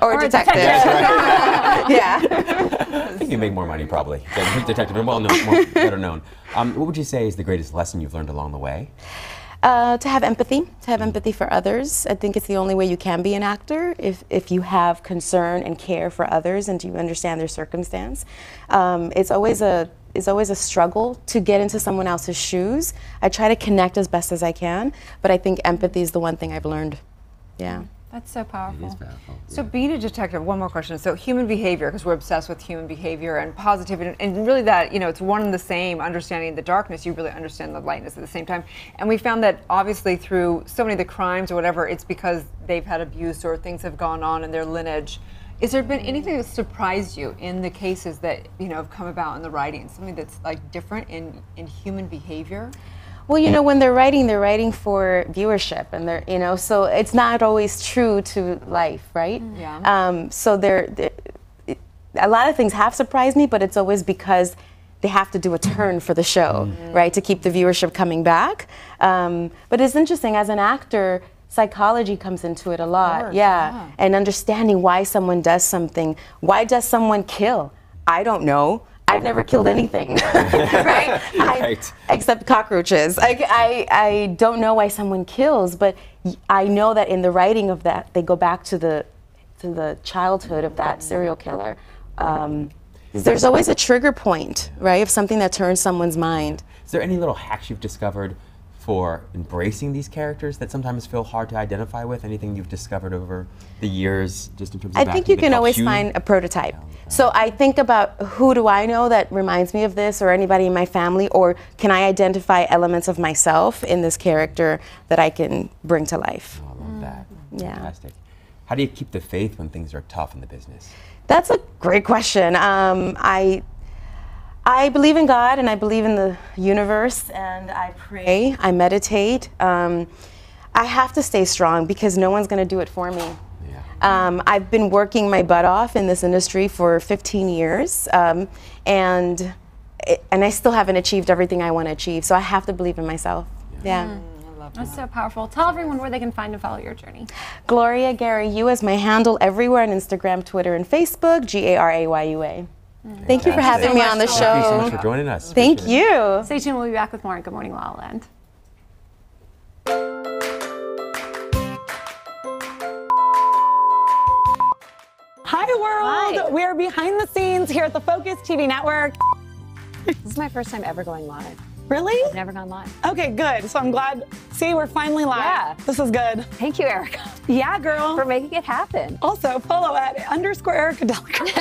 or a detective. Yeah. I think you make more money probably than detective, and better known. What would you say is the greatest lesson you've learned along the way? To have empathy for others. I think it's the only way you can be an actor, if you have concern and care for others and you understand their circumstance. It's always a struggle to get into someone else's shoes. I try to connect as best as I can, but I think empathy is the one thing I've learned. Yeah. That's so powerful. It is powerful. So being a detective, one more question. So human behavior, because we're obsessed with human behavior and positivity, and really that, you know, it's one and the same, understanding the darkness, you really understand the lightness at the same time. And we found that obviously through so many of the crimes or whatever, it's because they've had abuse or things have gone on in their lineage. Has there been anything that surprised you in the cases that, you know, have come about in the writing? Something that's like different in human behavior? Well, you know, when they're writing for viewership, and they're, you know, so it's not always true to life, right? Yeah. So a lot of things have surprised me, but it's always because they have to do a turn for the show, right, to keep the viewership coming back. But it's interesting, as an actor, psychology comes into it a lot. Course, yeah, and understanding why someone does something. Why does someone kill? I don't know. I've never killed anything, right? Except cockroaches. I don't know why someone kills, but I know that in the writing of that, they go back to the childhood of that serial killer. There's always a trigger point, right, of something that turns someone's mind. Is there any little hacks you've discovered for embracing these characters that sometimes feel hard to identify with? Anything you've discovered over the years, just in terms of I think you can always find a prototype. So I think about, who do I know that reminds me of this, or anybody in my family, or can I identify elements of myself in this character that I can bring to life? I love that. Yeah. Fantastic. How do you keep the faith when things are tough in the business? That's a great question. I believe in God, and I believe in the universe, and I pray, I meditate. I have to stay strong because no one's going to do it for me. I've been working my butt off in this industry for 15 years, and I still haven't achieved everything I want to achieve, so I have to believe in myself. Yeah. That's so powerful. Tell everyone where they can find and follow your journey. Gloria Gary Yu is my handle everywhere on Instagram, Twitter, and Facebook, GARAYUA. Thank you for having me on the show. Thank you so much for joining us. Thank you. Stay tuned. We'll be back with more on Good Morning La La Land. Hi, world. Hi. We are behind the scenes here at the Focus TV network. This is my first time ever going live. Really? I've never gone live. Okay, good. So I'm glad. See, we're finally live. Yeah. This is good. Thank you, Erica. Yeah, girl. For making it happen. Also, follow at _Erica Delacruz.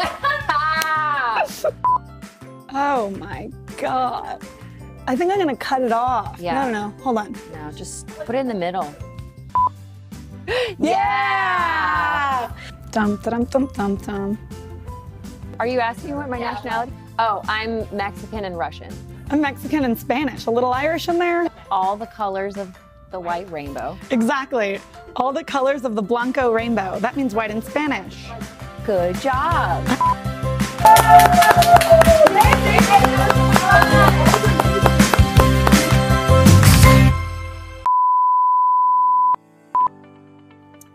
Oh my God. I think I'm gonna cut it off. Yeah. No, hold on. No, just put it in the middle. Yeah! Dum dum dum dum dum. Are you asking what my nationality? Oh, I'm Mexican and Russian. I'm Mexican and Spanish. A little Irish in there. All the colors of the white rainbow. Exactly. All the colors of the Blanco rainbow. That means white in Spanish. Good job.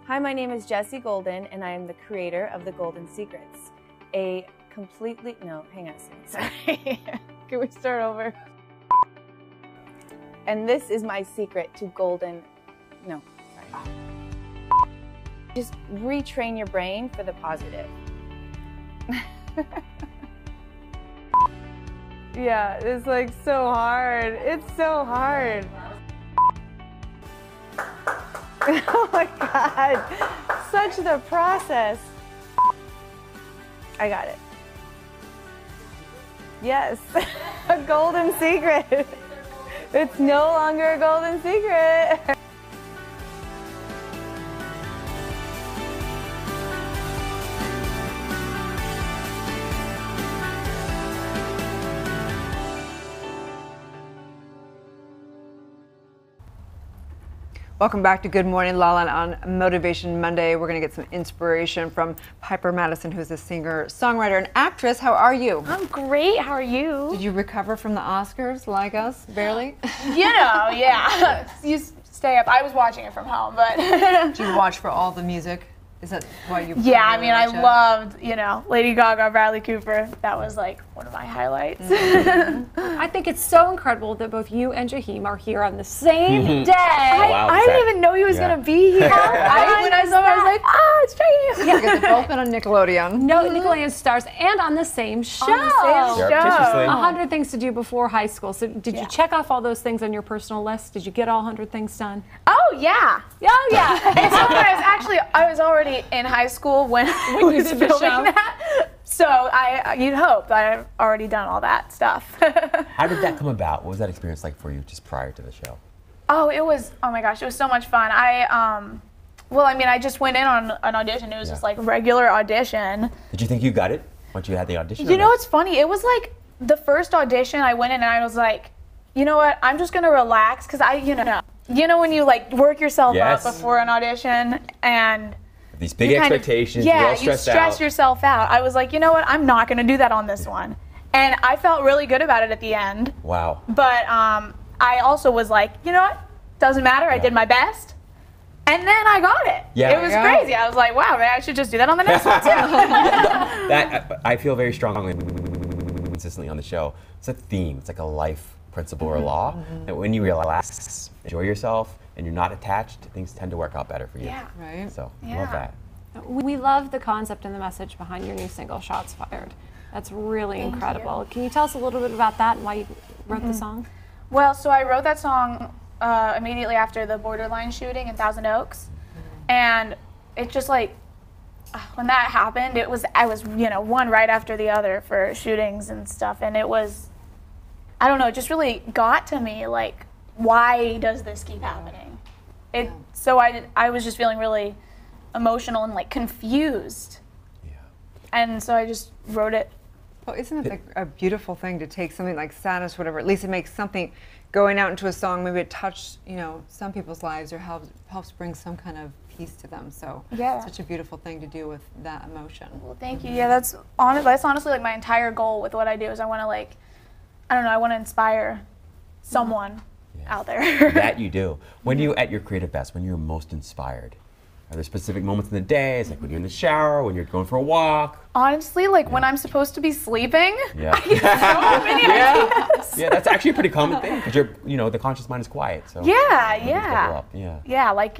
Hi, my name is Jessie Golden, and I am the creator of The Golden Secrets, a completely, no, hang on a second, sorry. Can we start over? And this is my secret to golden, no, sorry. Just retrain your brain for the positive. Yeah, it's like so hard. It's so hard. Oh my God, such the process. I got it. Yes, a golden secret. It's no longer a golden secret. Welcome back to Good Morning La La Land on Motivation Monday. We're going to get some inspiration from Piper Madison, who's a singer, songwriter, and actress. How are you? I'm great. How are you? Did you recover from the Oscars like us? Barely? You know, yeah. You stay up. I was watching it from home, but. Did you watch for all the music? Is that why you? Yeah, I mean, I loved, you know, Lady Gaga, Bradley Cooper. That was like one of my highlights. I think it's so incredible that both you and Jaheim are here on the same day. I didn't even know he was going to be here. When I saw him, I was like, it's Jaheim. Yeah, because they've both been on Nickelodeon. No, Nickelodeon stars and on the same show. 100 Things to Do Before High School. So did you check off all those things on your personal list? Did you get all 100 things done? Oh, Oh yeah. Oh yeah. And sometimes actually I was already in high school when I was did the filming show. that. So you'd hope that I've already done all that stuff. How did that come about? What was that experience like for you just prior to the show? Oh, oh my gosh, it was so much fun. Well, I mean, I just went in on an audition. It was just like regular audition. Did you think you got it once you had the audition? You know what's funny? It was like the first audition I went in and I was like, you know what? I'm just gonna relax because you know when you like work yourself up before an audition and these big expectations, you're all stressed you stress out. yourself out. I was like, you know what? I'm not gonna do that on this one. And I felt really good about it at the end. Wow. But I also was like, you know what? Doesn't matter. I did my best. And then I got it. Yeah. It was crazy. I was like, wow, maybe I should just do that on the next one too. That I feel very strongly consistently on the show. It's a theme. It's like a life principle or law that when you relax, enjoy yourself, and you're not attached, things tend to work out better for you. Yeah. Right. So I love that. We love the concept and the message behind your new single, Shots Fired. That's really incredible. Can you tell us a little bit about that and why you wrote the song? Well, so I wrote that song immediately after the Borderline shooting in Thousand Oaks. And it just like, when that happened, I was, one right after the other for shootings and stuff. And it was, I don't know, it just really got to me, like, why does this keep happening? So I was just feeling really emotional and like confused. Yeah. And so I just wrote it. Well, isn't it like a beautiful thing to take something like sadness, whatever, at least it makes something going out into a song, maybe it touched, some people's lives or helps bring some kind of peace to them. So Yeah. such a beautiful thing to do with that emotion. Well, thank you. Yeah, that's honestly like my entire goal with what I do is I want to I want to inspire someone out there. That you do. When are you at your creative best? When you're most inspired? Are there specific moments in the day? It's like when you're in the shower, when you're going for a walk? Honestly, like when I'm supposed to be sleeping, Yeah. I get so many ideas. Yeah, that's actually a pretty common thing because the conscious mind is quiet. So Yeah, you just bubble up. Yeah. Yeah, like,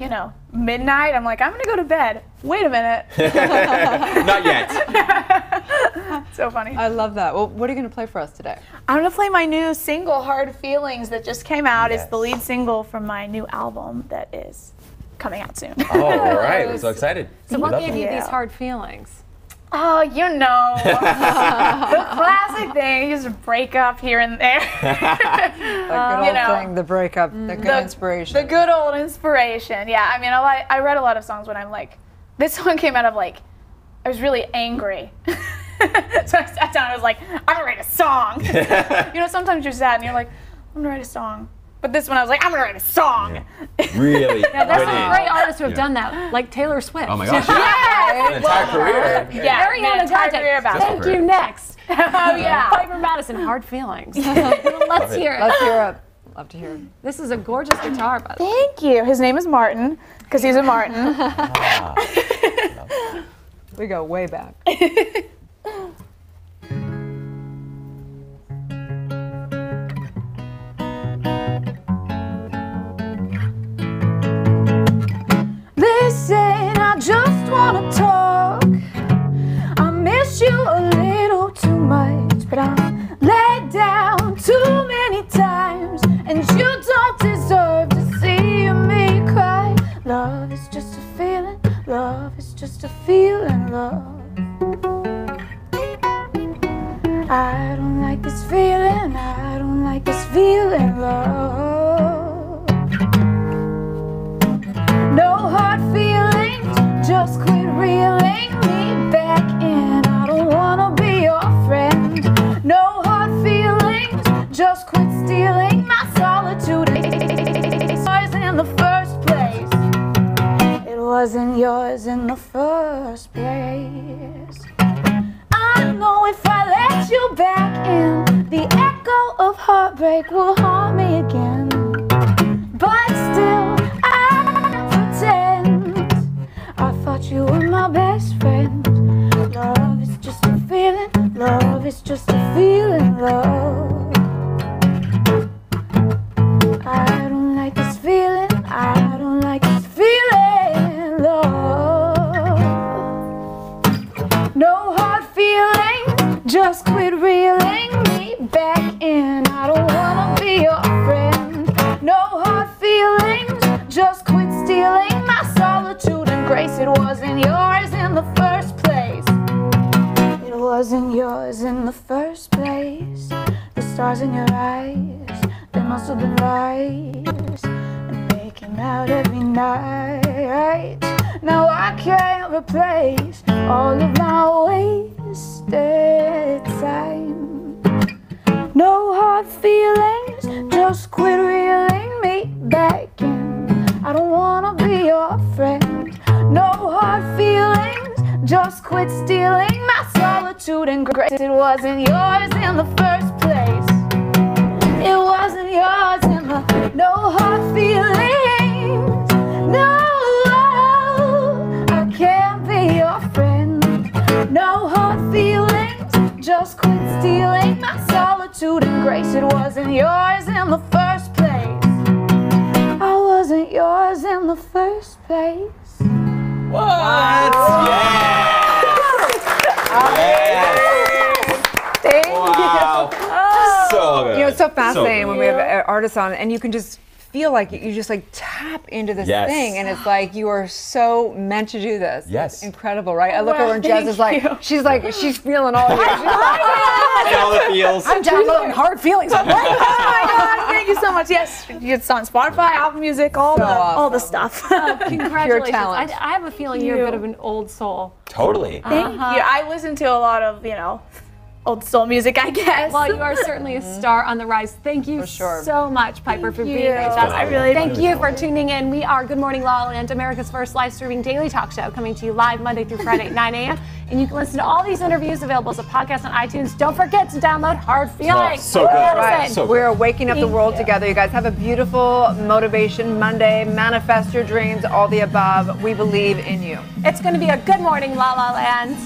midnight, I'm like, I'm gonna go to bed. Wait a minute. Not yet. So funny. I love that. Well, what are you going to play for us today? I'm gonna play my new single, Hard Feelings, that just came out. It's the lead single from my new album that is coming out soon. Oh, all right. I'm so excited. So what gave you these hard feelings? Oh, the classic thing, you just break up here and there. The good old thing, the breakup, the good inspiration. The good old inspiration, yeah. I mean, I read a lot of songs when I'm like, this song came out of like, I was really angry. So I sat down and I was like, I'm gonna write a song. Sometimes you're sad and you're like, I'm gonna write a song. But this one I was like, I'm gonna write a song. Really? Yeah, there's some great artists who have done that, like Taylor Swift. Oh my gosh. Yes! An entire career. Yeah, Ariana Grande. Thank you. Next. Oh yeah. Piper Madison, Hard Feelings. Let's hear it. Let's hear it. Love to hear it. This is a gorgeous guitar, by the way. Thank you. His name is Martin, because he's a Martin. We go way back. Listen, I just wanna talk. I miss you a little too much, but I'm let down too many times, and you don't deserve to see me cry. Love is just a feeling, love is just a feeling, love. I don't like this feeling, I don't like this feeling, love. No hard feelings, just quit reeling me back in. I don't wanna be your friend. No hard feelings, just quit stealing my solitude. It was in the first place. It wasn't yours in the first place. I know if I let you back in, the echo of heartbreak will haunt me again. But still, I pretend I thought you were my best friend. Love is just a feeling, love is just a feeling, love. I don't like this feeling, I don't like this feeling, love. No hard feelings, just quit reeling me back in. I don't wanna be your friend. days and making out every night. Now I can't replace all of my wasted time. No hard feelings, just quit reeling me back in. I don't wanna be your friend. No hard feelings, just quit stealing my solitude and grace. It wasn't yours in the first place. It wasn't yours in the no hard feelings. No, I can't be your friend. No hard feelings, just quit stealing my solitude and grace. It wasn't yours in the first place. I wasn't yours in the first place. What? Thank Wow. you. So good. You know, it's so fascinating So when we have artists on, and you can just feel like you just like tap into this Yes. thing, and it's like you are so meant to do this. Yes. It's incredible, right? I look Well, over and Jazz is like, thank she's feeling all of it. She's like, All the feels. I'm downloading hard feelings. Oh my God, thank you so much. Yes, it's on Spotify, Apple Music, all the stuff. Congratulations. talent. I have a feeling you're a bit of an old soul. Totally. Thank you. I listen to a lot of, old soul music, I guess. Well, you are certainly a star on the rise. Thank you so much, Piper, for being with us. I really Thank you for tuning in. We are Good Morning La La Land, America's first live streaming daily talk show, coming to you live Monday through Friday at 9 a.m. And you can listen to all these interviews available as a podcast on iTunes. Don't forget to download Hard Feelings. So good. Right. So good. We're waking up the world together, you guys. Have a beautiful Motivation Monday. Manifest your dreams, all the above. We believe in you. It's going to be a good morning, La La Land.